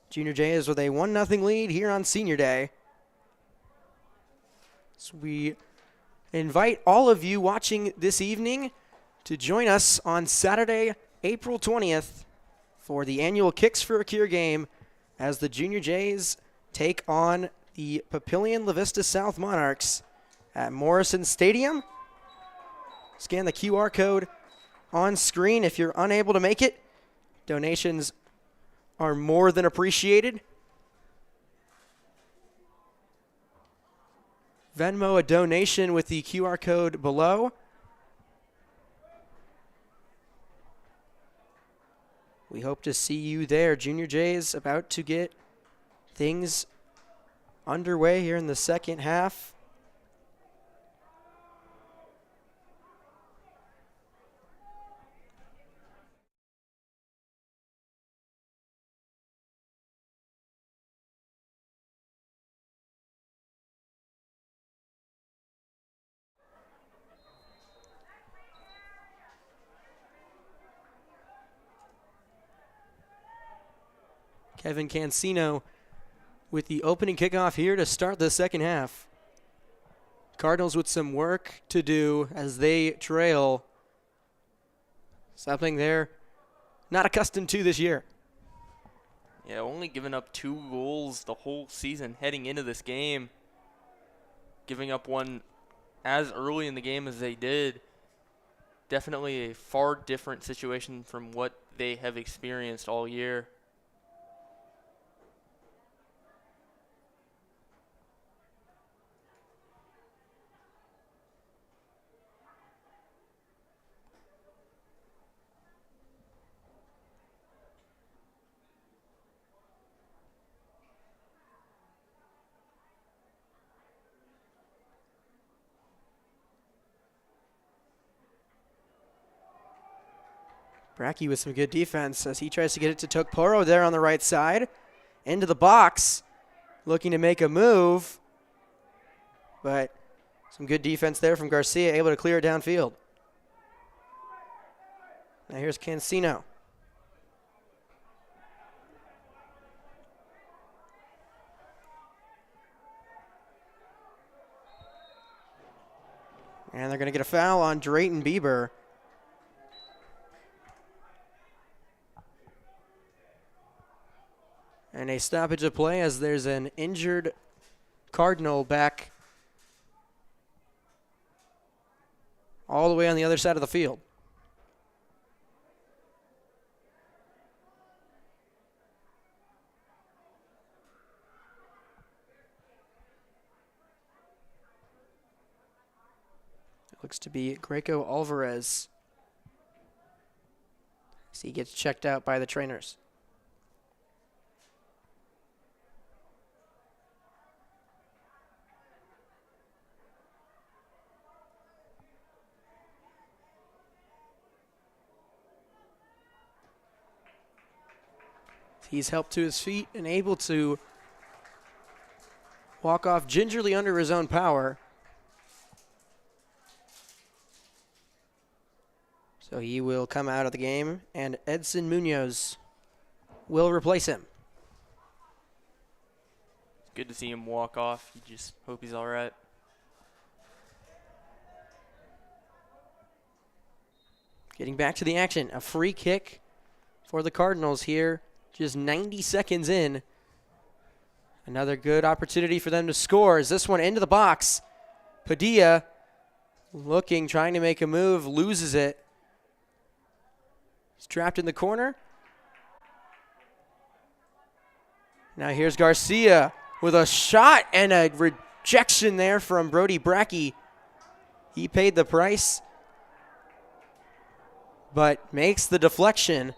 Junior Jays with a 1-0 lead here on Senior Day. So we invite all of you watching this evening to join us on Saturday, April 20th for the annual Kicks for a Cure game as the Junior Jays take on the Papillion La Vista South Monarchs at Morrison Stadium. Scan the QR code on screen if you're unable to make it. Donations are more than appreciated. Venmo a donation with the QR code below. We hope to see you there. Junior Jays about to get things underway here in the second half. Kevin Cancino with the opening kickoff here to start the second half. Cardinals with some work to do as they trail. Something they're not accustomed to this year. Yeah, only giving up 2 goals the whole season heading into this game. Giving up one as early in the game as they did. Definitely a far different situation from what they have experienced all year. Brackey with some good defense as he tries to get it to Tokporo there on the right side. Into the box, looking to make a move. But some good defense there from Garcia, able to clear it downfield. Now here's Cancino. And they're going to get a foul on Drayton Bieber. And a stoppage of play as there's an injured Cardinal back all the way on the other side of the field. It looks to be Greco Alvarez as he gets checked out by the trainers. He's helped to his feet and able to walk off gingerly under his own power. So he will come out of the game, and Edson Munoz will replace him. It's good to see him walk off. You just hope he's all right. Getting back to the action, a free kick for the Cardinals here. Just 90 seconds in. Another good opportunity for them to score. As this one into the box. Padilla looking, trying to make a move, loses it. He's trapped in the corner. Now here's Garcia with a shot and a rejection there from Brody Brackey. He paid the price, but makes the deflection.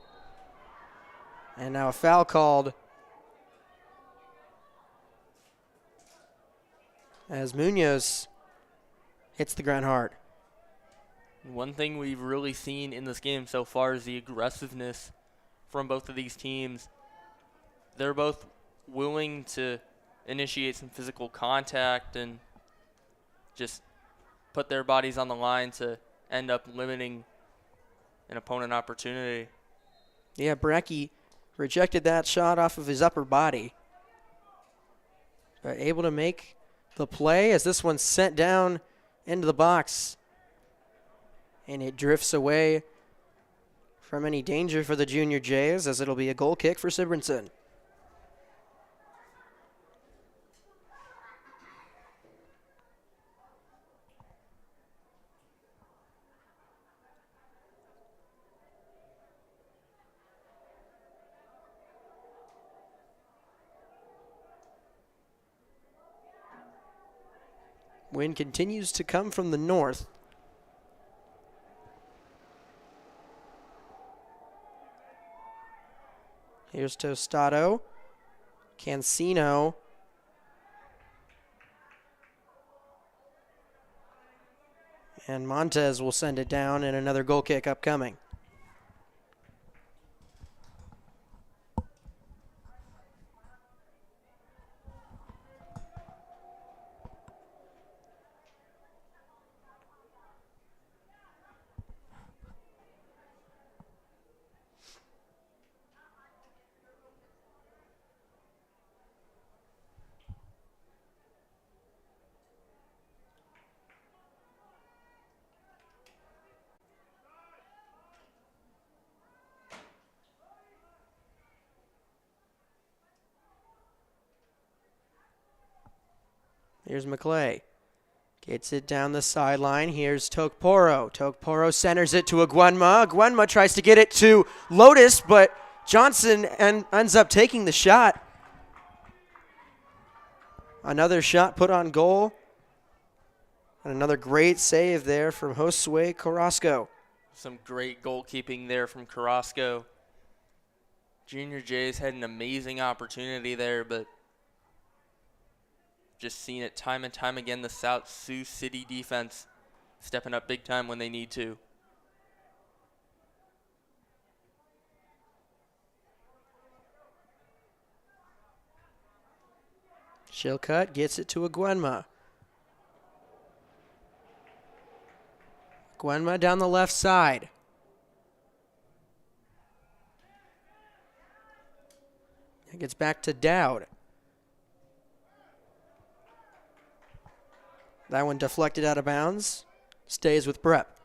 And now a foul called as Munoz hits the ground hard. One thing we've really seen in this game so far is the aggressiveness from both of these teams. They're both willing to initiate some physical contact and just put their bodies on the line to end up limiting an opponent opportunity. Yeah, Brecky rejected that shot off of his upper body. But able to make the play as this one's sent down into the box. And it drifts away from any danger for the Junior Jays as it'll be a goal kick for Sibrinson. Wind continues to come from the north. Here's Tostado. Cancino. And Montez will send it down, and another goal kick upcoming. Here's McClay. Gets it down the sideline. Here's Tokporo. Tokporo centers it to Aguenma. Aguenma tries to get it to Lotus, but Johnson ends up taking the shot. Another shot put on goal. And another great save there from Josue Carrasco. Some great goalkeeping there from Carrasco. Junior Jays had an amazing opportunity there, but just seen it time and time again, the South Sioux City defense stepping up big time when they need to. Shilcutt gets it to Aguenma. Aguenma down the left side. It gets back to Dowd. That one deflected out of bounds. Stays with Prep.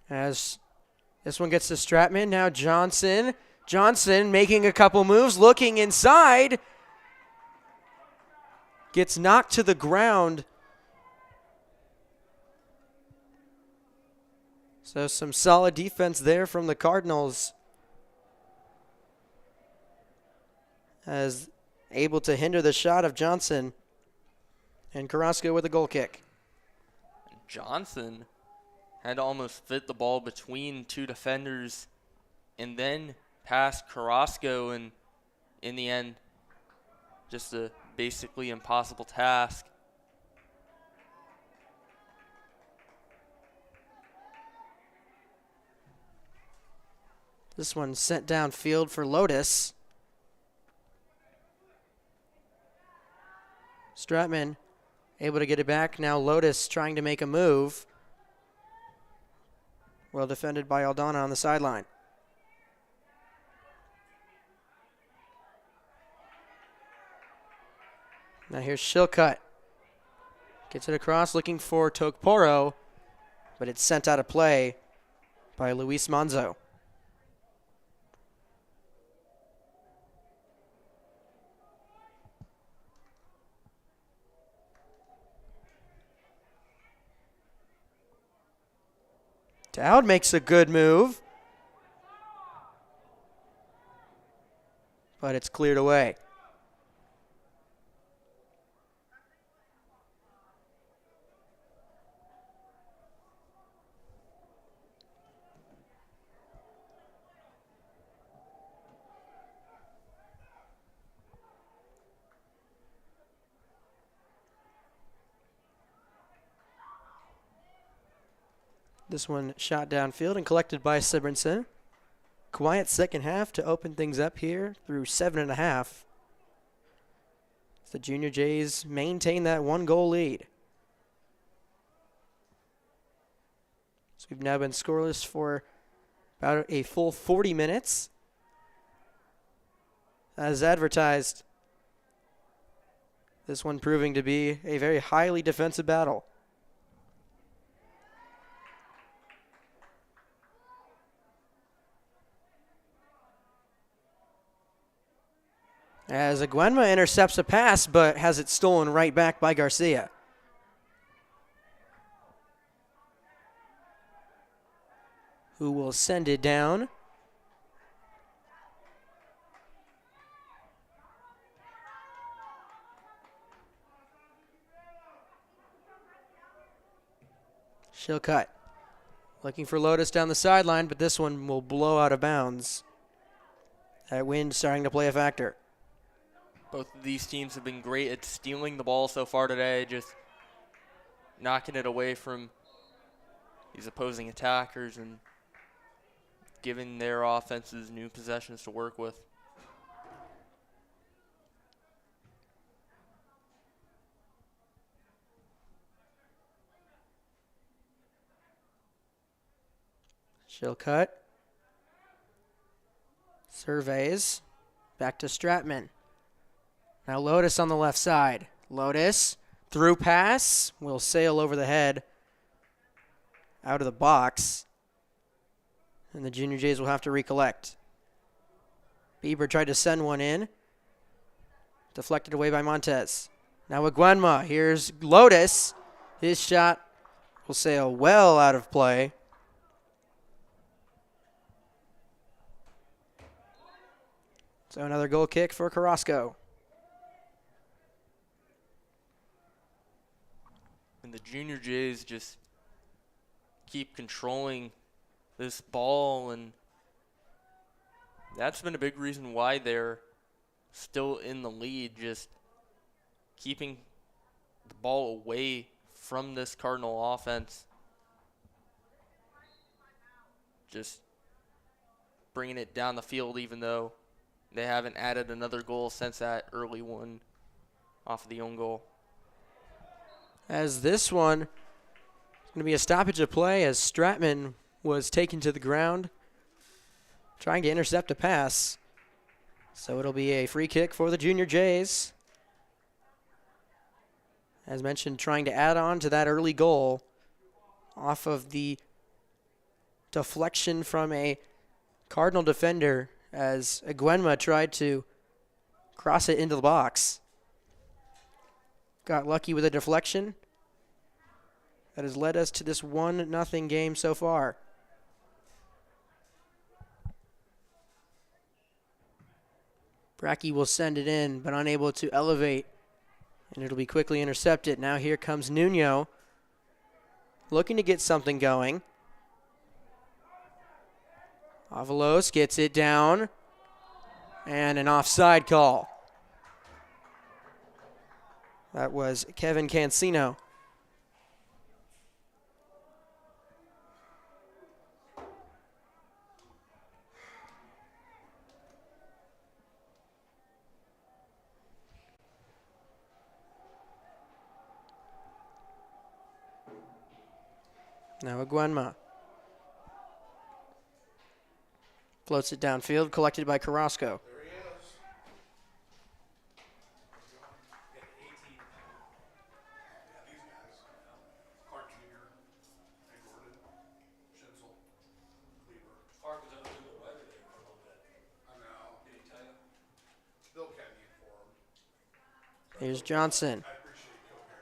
As this one gets to Stratman, now Johnson. Johnson making a couple moves, looking inside. Gets knocked to the ground. So some solid defense there from the Cardinals. As able to hinder the shot of Johnson. And Carrasco with a goal kick. Johnson had to almost fit the ball between two defenders and then past Carrasco, and in the end, just a basically impossible task. This one sent downfield for Lotus. Stratman able to get it back. Now Lotus trying to make a move. Well defended by Aldana on the sideline. Now here's Shilcutt. Gets it across looking for Tokporo, but it's sent out of play by Luis Manzo. Dowd makes a good move, but it's cleared away. This one shot downfield and collected by Sibrinson. quiet second half to open things up here through 7.5. The Junior Jays maintain that 1-goal lead. So we've now been scoreless for about a full 40 minutes. As advertised, this one proving to be a very highly defensive battle. As Aguenma intercepts a pass, but has it stolen right back by Garcia. Who will send it down. She'll cut. Looking for Lotus down the sideline, but this one will blow out of bounds. That wind starting to play a factor. Both of these teams have been great at stealing the ball so far today, just knocking it away from these opposing attackers and giving their offenses new possessions to work with. She'll cut. Surveys. Back to Stratman. Now Lotus on the left side. Lotus, through pass, will sail over the head, out of the box. And the Junior Jays will have to recollect. Bieber tried to send one in. Deflected away by Montez. Now Aguenma. Here's Lotus. His shot will sail well out of play. So another goal kick for Carrasco. And the Junior Jays just keep controlling this ball, and that's been a big reason why they're still in the lead, just keeping the ball away from this Cardinal offense. Just bringing it down the field, even though they haven't added another goal since that early one off of the own goal. As this one is going to be a stoppage of play as Stratman was taken to the ground trying to intercept a pass. So it'll be a free kick for the Junior Jays. As mentioned, trying to add on to that early goal off of the deflection from a Cardinal defender as Aguenma tried to cross it into the box. Got lucky with a deflection. That has led us to this 1-0 game so far. Brackey will send it in, but unable to elevate. And it'll be quickly intercepted. Now here comes Nuno, looking to get something going. Avalos gets it down. And an offside call. That was Kevin Cancino. Now Aguenma. Floats it downfield, collected by Carrasco. There he is. These guys. Clark Jr., Ed Gordon, Schnitzel, Cleaver. Clark was up in the weather there for a little bit. I know. Did he tell you? Bill kept me informed. Here's Johnson. I appreciate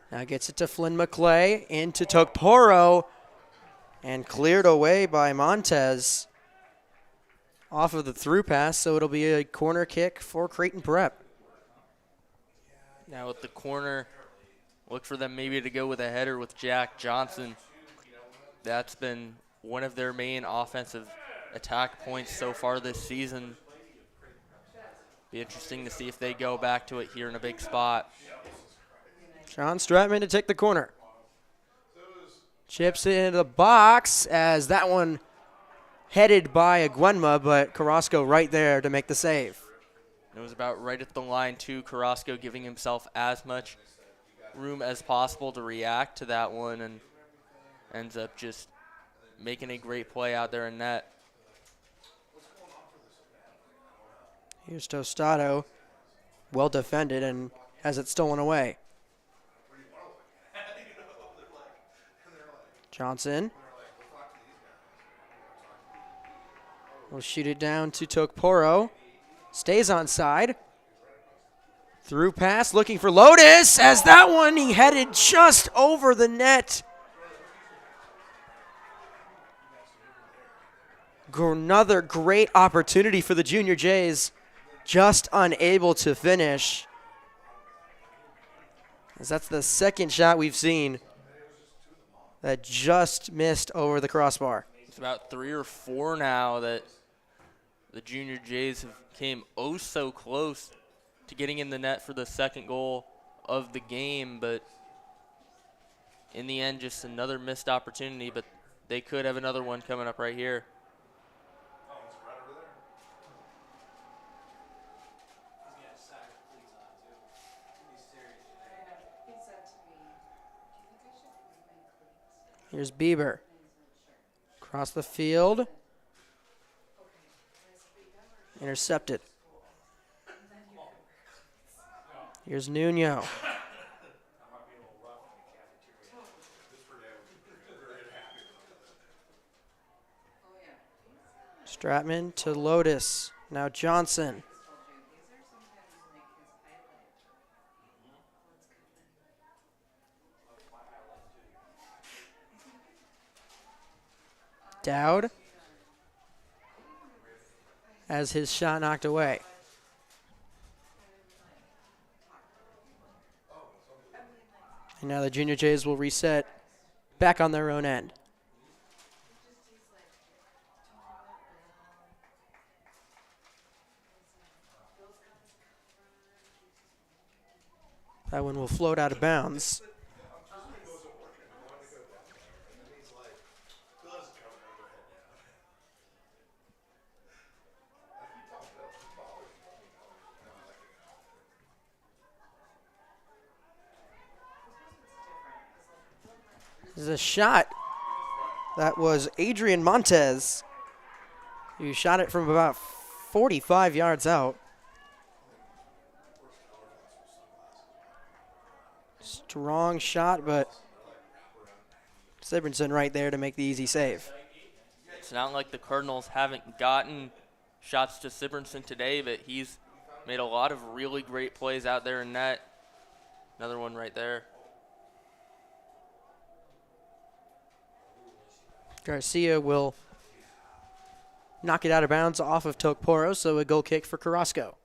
you. Now gets it to Flynn McClay, into Tokporo, and cleared away by Montez off of the through pass, so it'll be a corner kick for Creighton Prep. Now with the corner, look for them maybe to go with a header with Jack Johnson. That's been one of their main offensive attack points so far this season. Be interesting to see if they go back to it here in a big spot. Sean Stratman to take the corner. Chips it into the box as that one headed by Aguenma, but Carrasco right there to make the save. It was about right at the line, too. Carrasco giving himself as much room as possible to react to that one, and ends up just making a great play out there in net. Here's Tostado, well defended, and has it stolen away. Johnson will shoot it down to Tokporo. Stays on side. Through pass, looking for Lotus. As that one, he headed just over the net. Another great opportunity for the Junior Jays. Just unable to finish. As that's the second shot we've seen that just missed over the crossbar. It's about 3 or 4 now that the Junior Jays have came oh so close to getting in the net for the second goal of the game, but in the end, just another missed opportunity, but they could have another one coming up right here. Here's Bieber. Across the field. Intercepted. Here's Nuno. Stratman to Lotus. Now Johnson. Dowd has his shot knocked away. And now the Junior Jays will reset back on their own end. That one will float out of bounds. This is a shot. That was Adrian Montez, who shot it from about 45 yards out. Strong shot, but Sibrinson right there to make the easy save. It's not like the Cardinals haven't gotten shots to Sibrinson today, but he's made a lot of really great plays out there in net. Another one right there. Garcia will knock it out of bounds off of Tokporo, so a goal kick for Carrasco.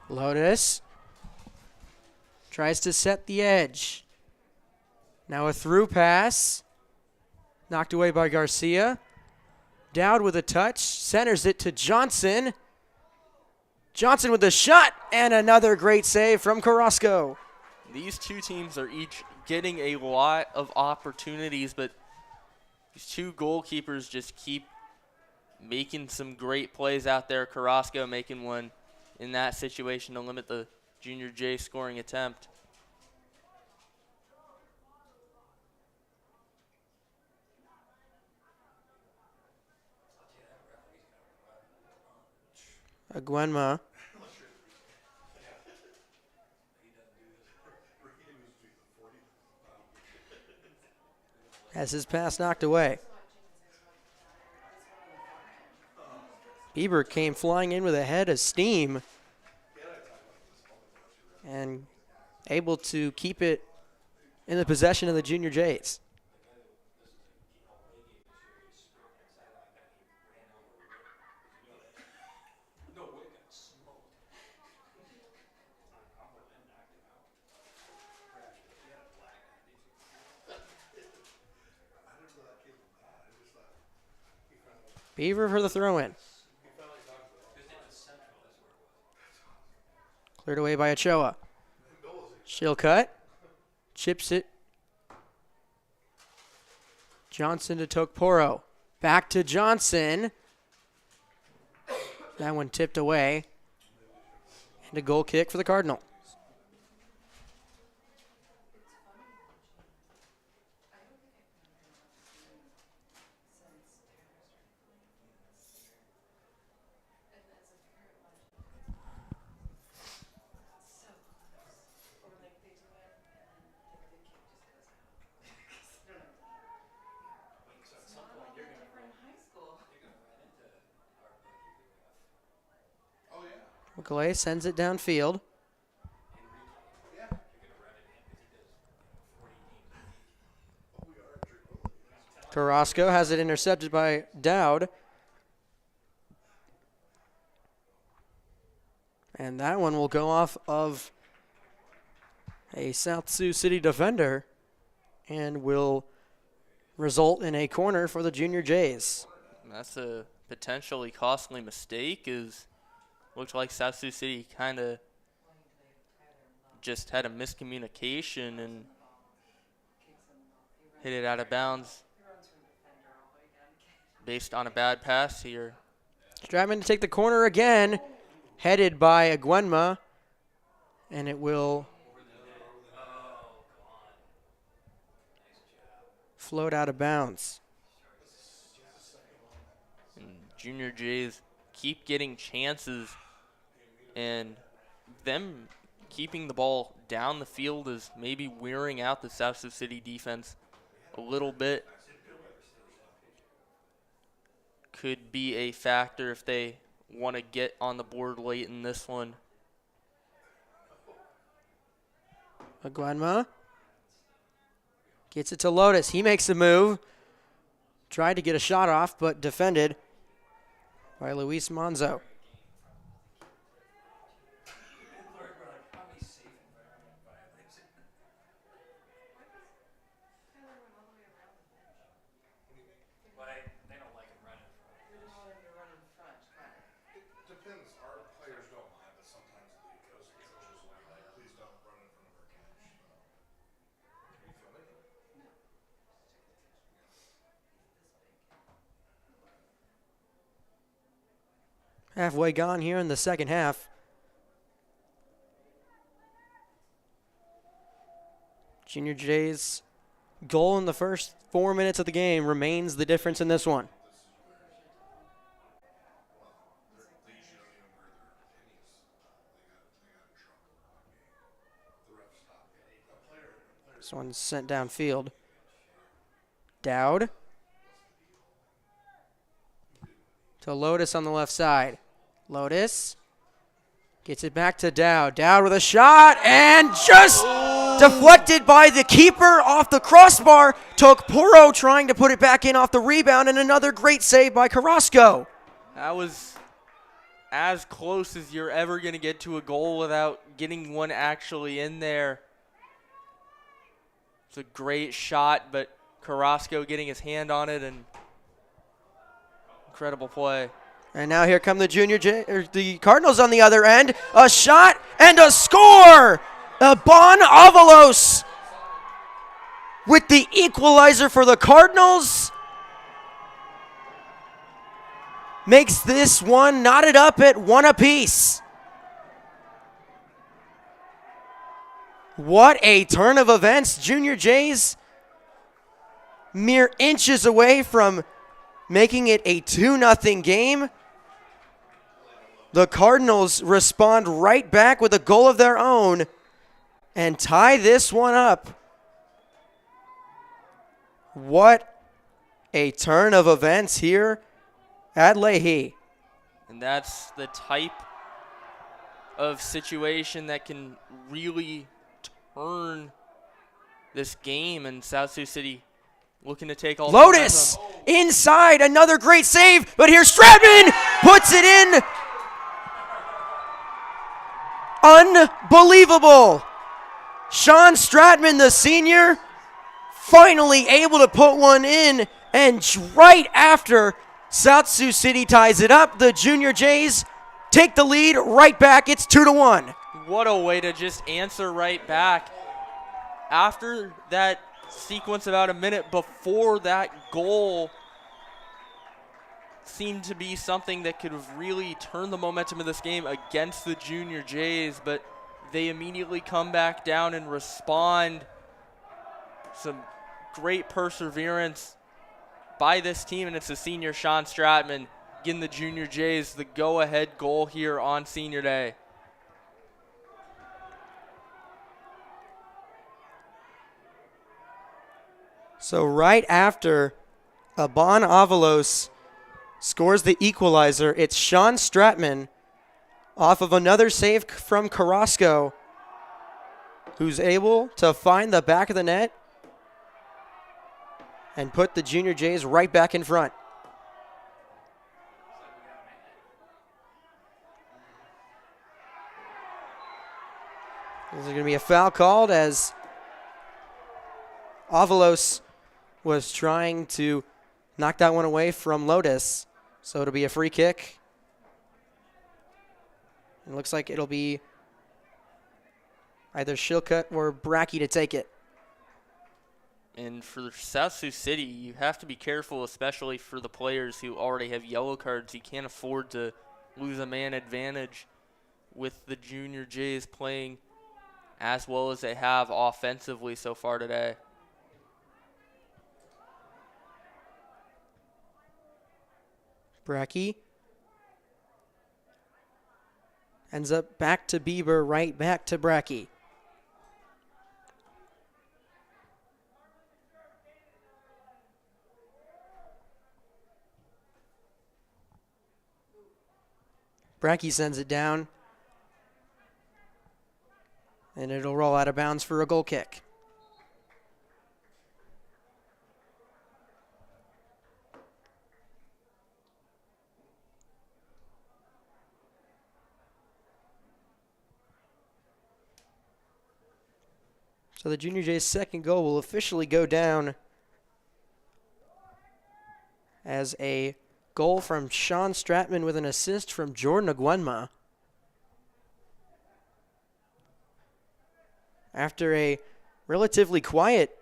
Lotus tries to set the edge. Now a through pass. Knocked away by Garcia. Dowd with a touch. Centers it to Johnson. Johnson with a shot. And another great save from Carrasco. These two teams are each getting a lot of opportunities, but these two goalkeepers just keep making some great plays out there. Carrasco making one in that situation to limit the Junior J scoring attempt. Aguenma. Has his pass knocked away. Bieber came flying in with a head of steam and able to keep it in the possession of the Junior Jays. Beaver for the throw-in. Cleared away by Ochoa. She'll cut. Chips it. Johnson to Tokporo. Back to Johnson. That one tipped away. And a goal kick for the Cardinal. McClay sends it downfield. Carrasco has it intercepted by Dowd. And that one will go off of a South Sioux City defender and will result in a corner for the Junior Jays. That's a potentially costly mistake. Looked like South Sioux City kind of just had a miscommunication and hit it out of bounds based on a bad pass here. Stratman to take the corner again, headed by Aguenma, and it will float out of bounds. And Junior Jays keep getting chances, and them keeping the ball down the field is maybe wearing out the South Sioux City defense a little bit. Could be a factor if they want to get on the board late in this one. Aguenma gets it to Lotus. He makes a move. Tried to get a shot off, but defended by Luis Monzo. Depends. Our players don't mind, but sometimes the coaches will be like, please don't run in front of our catch. Are you filming? Halfway gone here in the second half. Junior Jays' goal in the first 4 minutes of the game remains the difference in this one. They usually don't even wear their pennies. They got in trouble. The ref stopped it. A player. This one's sent downfield. Dowd to Lotus on the left side. Lotus gets it back to Dowd. Dowd with a shot and just deflected by the keeper off the crossbar. Tokporo trying to put it back in off the rebound, and another great save by Carrasco. That was as close as you're ever going to get to a goal without getting one actually in there. It's a great shot, but Carrasco getting his hand on it, and incredible play. And now here come the the Cardinals on the other end. A shot and a score. Bon Avalos with the equalizer for the Cardinals. Makes this one knotted up at 1 apiece. What a turn of events. Junior Jays mere inches away from making it a 2-0 game. The Cardinals respond right back with a goal of their own and tie this one up. What a turn of events here at Leahy. And that's the type of situation that can really turn this game, and South Sioux City looking to take all the Lotus momentum. inside, another great save, but here's Stratman, puts it in. Unbelievable. Sean Stratman, the senior, finally able to put one in, and right after South Sioux City ties it up, the Junior Jays take the lead right back. It's 2-1. what a way to just answer right back. After that sequence, about a minute before that goal seemed to be something that could have really turned the momentum of this game against the Junior Jays, but they immediately come back down and respond. Some great perseverance by this team, and it's the senior Sean Stratman getting the Junior Jays the go-ahead goal here on Senior Day. So right after Aban Avalos scores the equalizer, it's Sean Stratman off of another save from Carrasco, who's able to find the back of the net and put the Junior Jays right back in front. There's going to be a foul called as Avalos was trying to knock that one away from Lotus. So it'll be a free kick. It looks like it'll be either Shilcutt or Brackey to take it. And for South Sioux City, you have to be careful, especially for the players who already have yellow cards. You can't afford to lose a man advantage with the Junior Jays playing as well as they have offensively so far today. Brackey ends up back to Bieber, right back to Brackey. Brackey sends it down, and it'll roll out of bounds for a goal kick. So the Junior Jays' second goal will officially go down as a goal from Sean Stratman with an assist from Jordan Aguenma. After a relatively quiet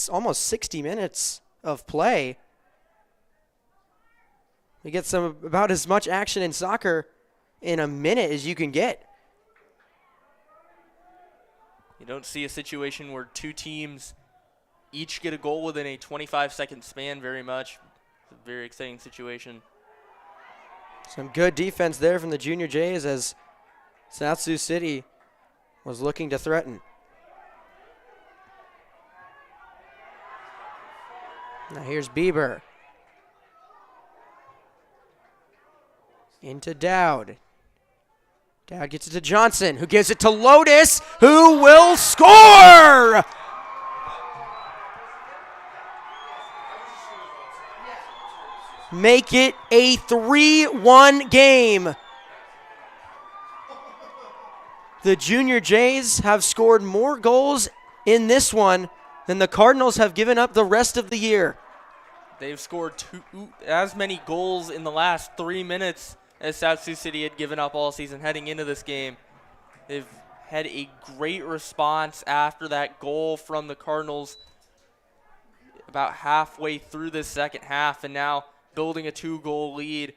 almost 60 minutes of play, we get about as much action in soccer in a minute as you can get. You don't see a situation where two teams each get a goal within a 25-second span very much. It's a very exciting situation. Some good defense there from the Junior Jays as South Sioux City was looking to threaten. Now here's Bieber. Into Dowd. Dowd gets it to Johnson, who gives it to Lotus, who will score! Make it a 3-1 game. The Junior Jays have scored more goals in this one than the Cardinals have given up the rest of the year. They've scored as many goals in the last 3 minutes as South Sioux City had given up all season heading into this game. They've had a great response after that goal from the Cardinals about halfway through the second half, and now building a 2-goal lead.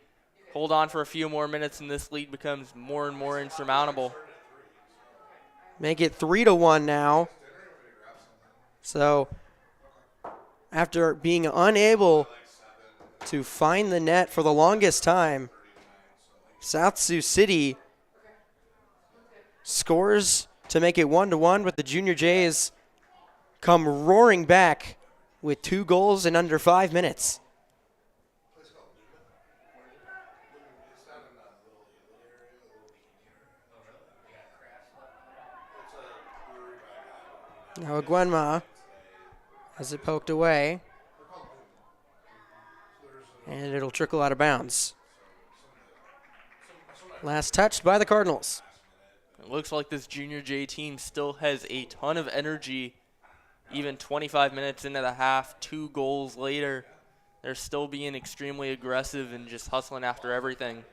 Hold on for a few more minutes and this lead becomes more and more insurmountable. Make it 3-1 now. So after being unable to find the net for the longest time, South Sioux City scores to make it 1-1, but the Junior Jays come roaring back with 2 goals in under 5 minutes. Now Aguenma has it poked away, and it'll trickle out of bounds. Last touched by the Cardinals. It looks like this Junior J team still has a ton of energy. Even 25 minutes into the half, 2 goals later, they're still being extremely aggressive and just hustling after everything.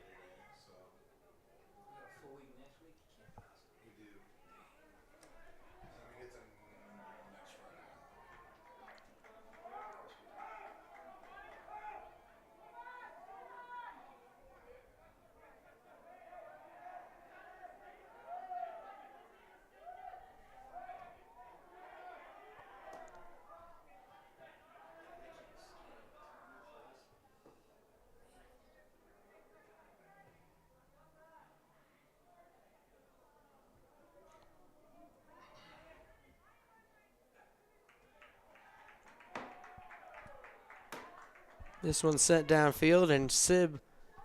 This one's sent downfield, and Sib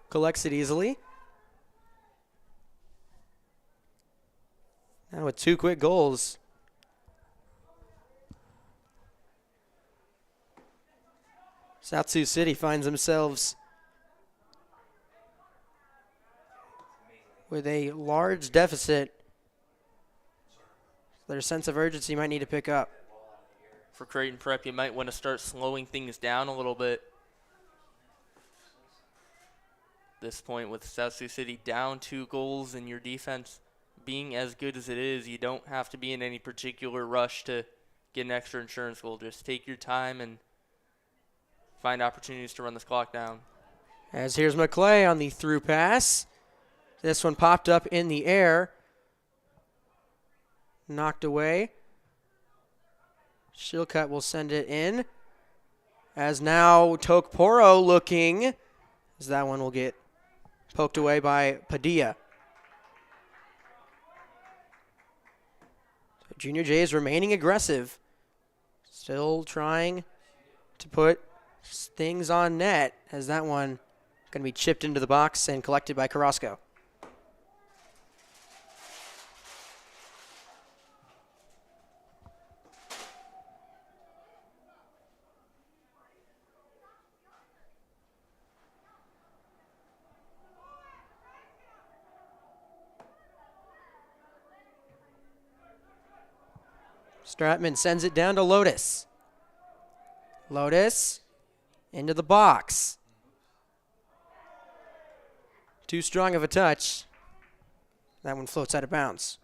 collects it easily. Now with 2 quick goals. South Sioux City finds themselves with a large deficit. Their sense of urgency might need to pick up. For Creighton Prep, you might want to start slowing things down a little bit. This point with South Sioux City down 2 goals and your defense being as good as it is, you don't have to be in any particular rush to get an extra insurance goal. Just take your time and find opportunities to run this clock down. As here's McClay on the through pass. This one popped up in the air. Knocked away. Shilcutt will send it in. As now Tokporo looking, as that one will get poked away by Padilla. So Junior Jays remaining aggressive. Still trying to put things on net, as that one going to be chipped into the box and collected by Carrasco. Stratman sends it down to Lotus. Lotus into the box. Too strong of a touch. That one floats out of bounds.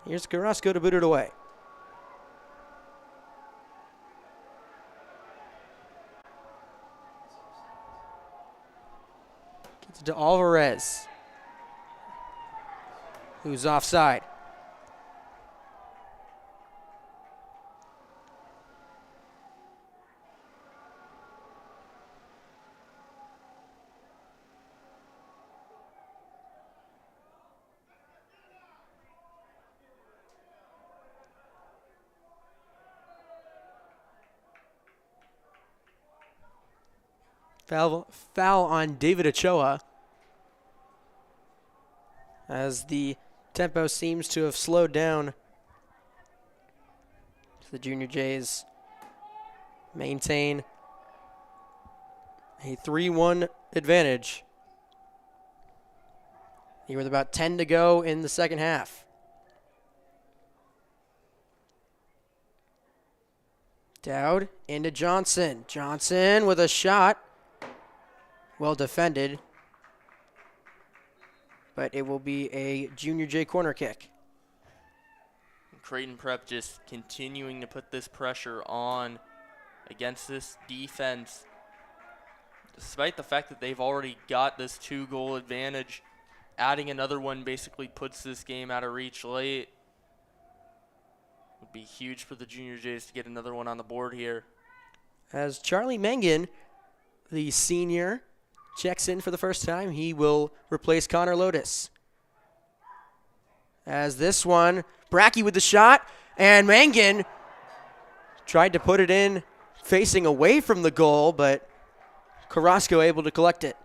Here's Carrasco to boot it away. Gets it to Alvarez, who's offside. Foul on David Ochoa, as the tempo seems to have slowed down. The Junior Jays maintain a 3-1 advantage here with about 10 to go in the second half. Dowd into Johnson. Johnson with a shot. Well defended, but it will be a Junior J corner kick. Creighton Prep just continuing to put this pressure on against this defense. Despite the fact that they've already got this 2-goal advantage, adding another one basically puts this game out of reach late. Would be huge for the Junior Jays to get another one on the board here. As Charlie Mengen, the senior, checks in for the first time, he will replace Connor Lotus. As this one, Brackey with the shot, and Mengen tried to put it in facing away from the goal, but Carrasco able to collect it.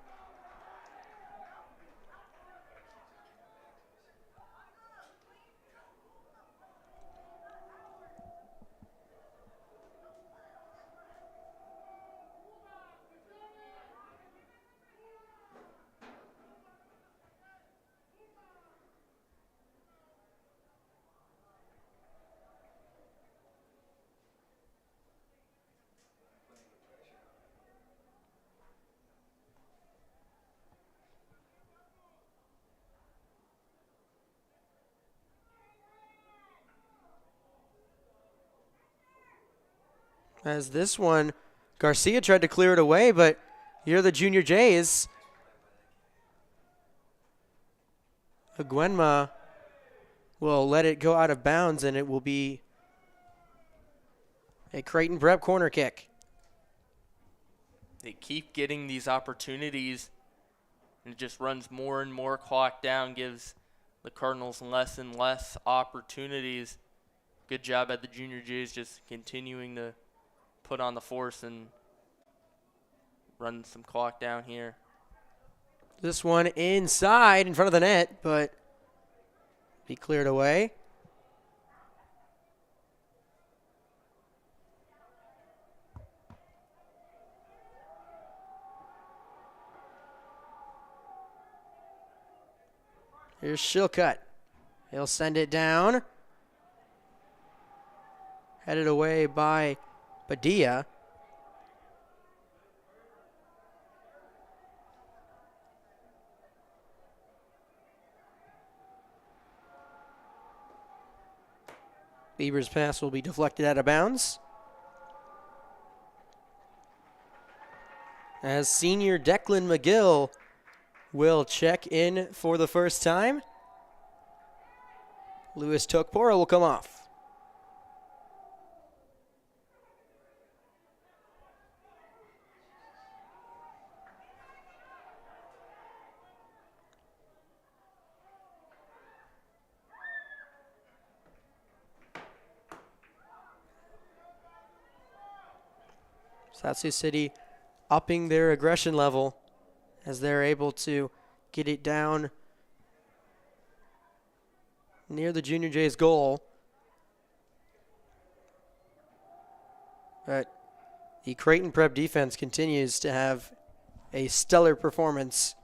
As this one, Garcia tried to clear it away, but here the Junior Jays. Aguenma will let it go out of bounds, and it will be a Creighton Prep corner kick. They keep getting these opportunities, and it just runs more and more clock down, gives the Cardinals less and less opportunities. Good job at the Junior Jays just continuing to put on the force and run some clock down here. This one inside in front of the net, but be cleared away. Here's Shilcutt. He'll send it down. Headed away by Padilla. Bieber's pass will be deflected out of bounds. As senior Declan McGill will check in for the first time. Lewis Tokpora will come off. South Sioux City upping their aggression level as they're able to get it down near the Junior Jays goal. But the Creighton Prep defense continues to have a stellar performance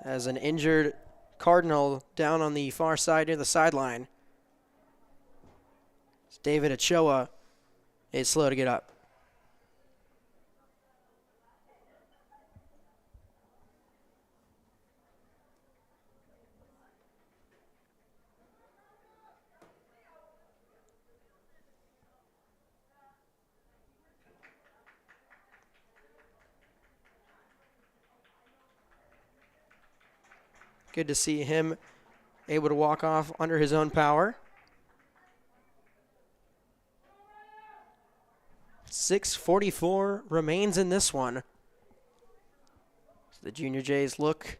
as an injured Cardinal down on the far side near the sideline. David Ochoa is slow to get up. Good to see him able to walk off under his own power. 6:44 remains in this one. So the Junior Jays look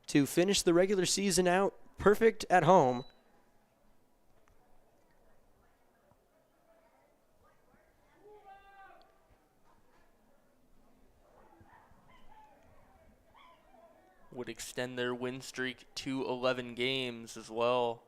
to finish the regular season out perfect at home. Would extend their win streak to 11 games as well.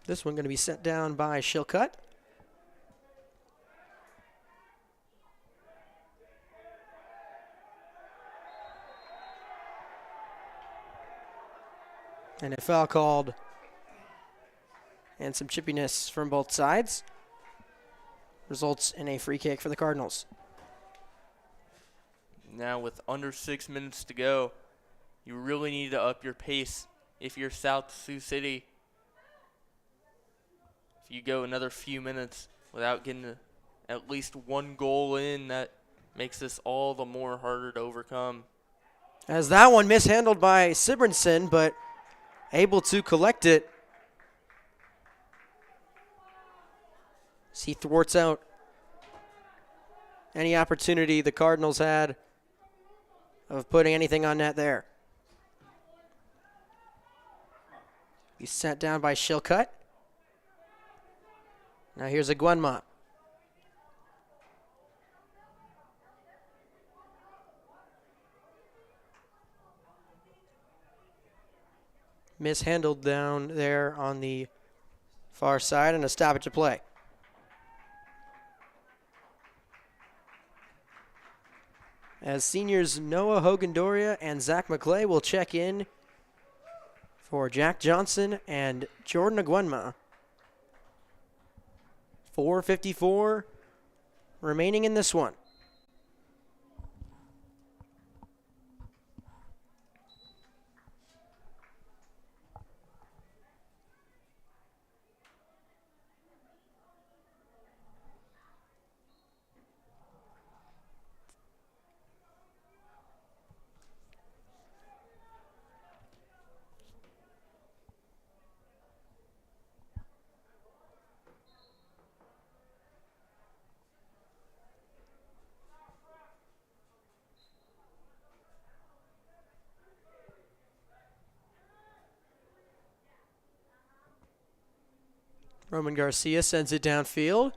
This one going to be set down by Shilcutt. And a foul called. And some chippiness from both sides. Results in a free kick for the Cardinals. Now with under 6 minutes to go, you really need to up your pace if you're South Sioux City. If you go another few minutes without getting at least one goal in, that makes this all the more harder to overcome. As that one mishandled by Sibrinson, but able to collect it. As he thwarts out any opportunity the Cardinals had of putting anything on net there. He's sent down by Shilcutt. Now here's a Guenma. Mishandled down there on the far side, and a stoppage of play. As seniors Noah Hogan-Doria and Zach McClay will check in for Jack Johnson and Jordan Aguenma. 4:54 remaining in this one. Roman Garcia sends it downfield.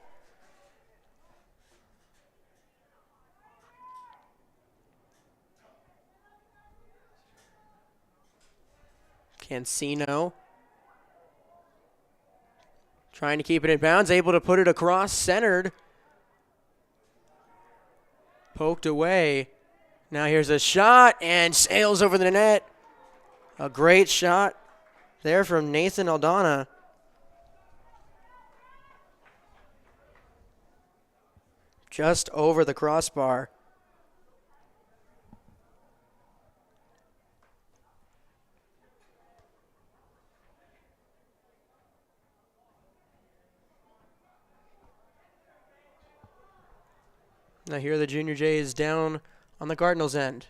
Cancino trying to keep it in bounds, able to put it across, centered. Poked away. Now here's a shot and sails over the net. A great shot there from Nathan Aldana. Just over the crossbar. Now here are the Junior Jays down on the Cardinals' end.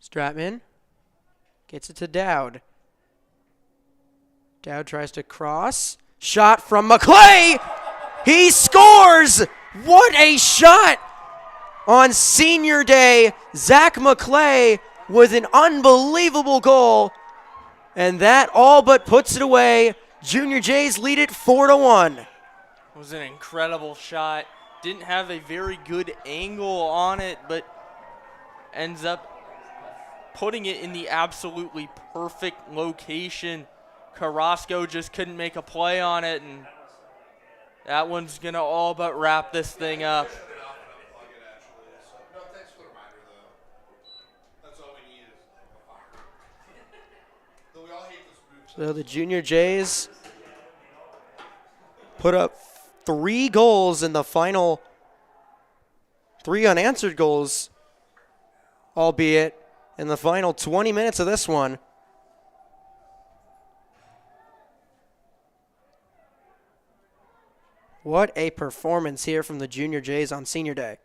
Stratman gets it to Dowd. Dowd tries to cross. Shot from McClay! He scores! What a shot on Senior Day. Zach McClay with an unbelievable goal. And that all but puts it away. Junior Jays lead it 4-1. It was an incredible shot. Didn't have a very good angle on it, but ends up putting it in the absolutely perfect location. Carrasco just couldn't make a play on it, and that one's going to all but wrap this thing up. Shut it off and unplug it, actually. So, no, thanks for the reminder, though. That's all we need is a fire. Though we all hate this move. So the Junior Jays put up 3 goals in the final, 3 unanswered goals, albeit in the final 20 minutes of this one. What a performance here from the Junior Jays on Senior Day.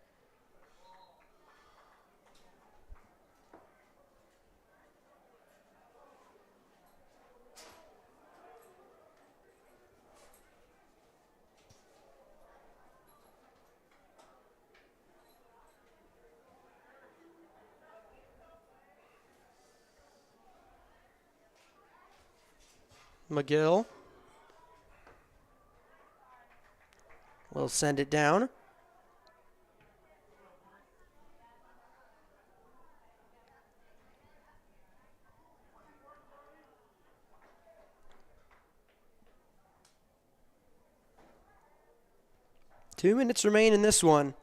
McGill will send it down. Two minutes remain in this one.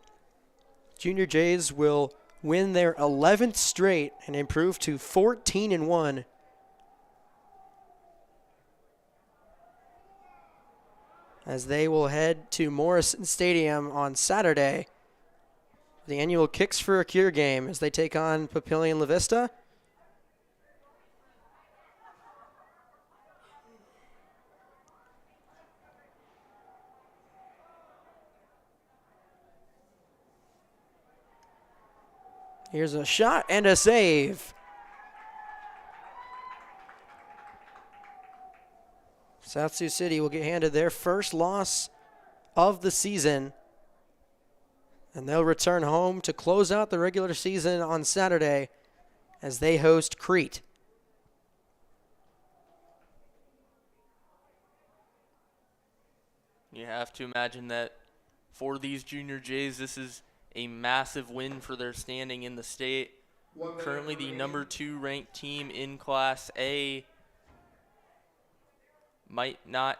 Junior Jays will win their 11th straight and improve to 14-1. As they will head to Morrison Stadium on Saturday. The annual Kicks for a Cure game as they take on Papillion La Vista. Here's a shot and a save. South Sioux City will get handed their first loss of the season. And they'll return home to close out the regular season on Saturday as they host Creighton. You have to imagine that for these Junior Jays, this is a massive win for their standing in the state. Currently the number 2 ranked team in Class A. Might not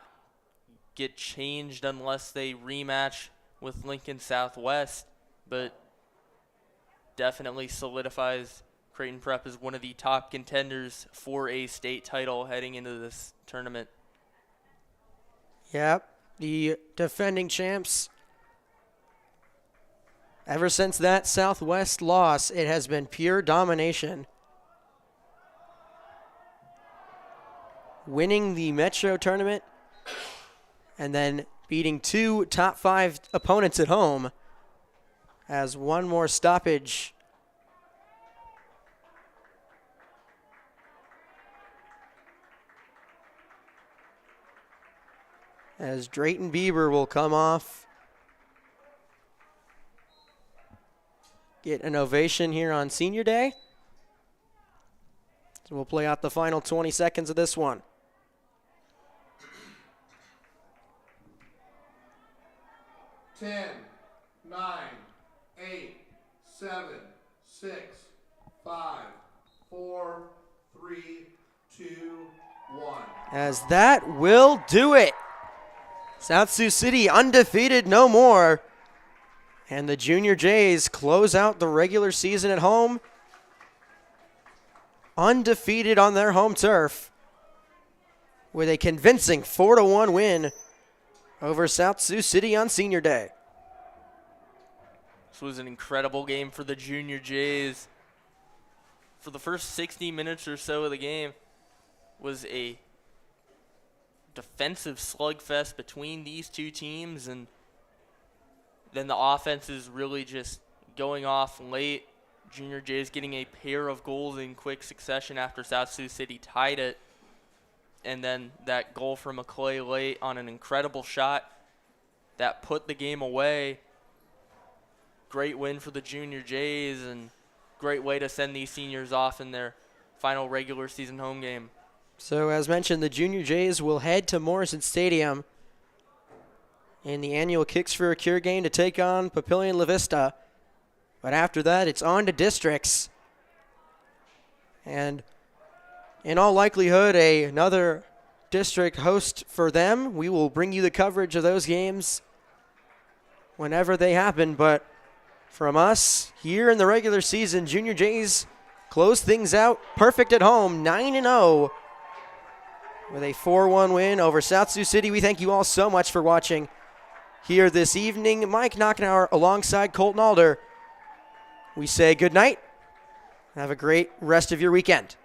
get changed unless they rematch with Lincoln Southwest, but definitely solidifies Creighton Prep as one of the top contenders for a state title heading into this tournament. Yep, the defending champs. Ever since that Southwest loss, it has been pure domination. Winning the Metro tournament and then beating 2 top 5 opponents at home as one more stoppage. As Drayton Bieber will come off. Get an ovation here on Senior Day. So we'll play out the final 20 seconds of this one. 10, 9, 8, 7, 6, 5, 4, 3, 2, 1. As that will do it. South Sioux City undefeated no more. And the Junior Jays close out the regular season at home, undefeated on their home turf, with a convincing 4-1 win over South Sioux City on Senior Day. This was an incredible game for the Junior Jays. For the first 60 minutes or so of the game was a defensive slugfest between these two teams, and then the offense is really just going off late. Junior Jays getting a pair of goals in quick succession after South Sioux City tied it. And then that goal from McClay late on an incredible shot that put the game away. Great win for the Junior Jays, and great way to send these seniors off in their final regular season home game. So as mentioned, the Junior Jays will head to Morrison Stadium in the annual Kicks for a Cure game to take on Papillion La Vista. But after that, it's on to districts. And in all likelihood, another district host for them. We will bring you the coverage of those games whenever they happen. But from us, here in the regular season, Junior Jays close things out perfect at home, 9-0. With a 4-1 win over South Sioux City. We thank you all so much for watching here this evening. Mike Knockenauer alongside Colton Alder. We say good night. Have a great rest of your weekend.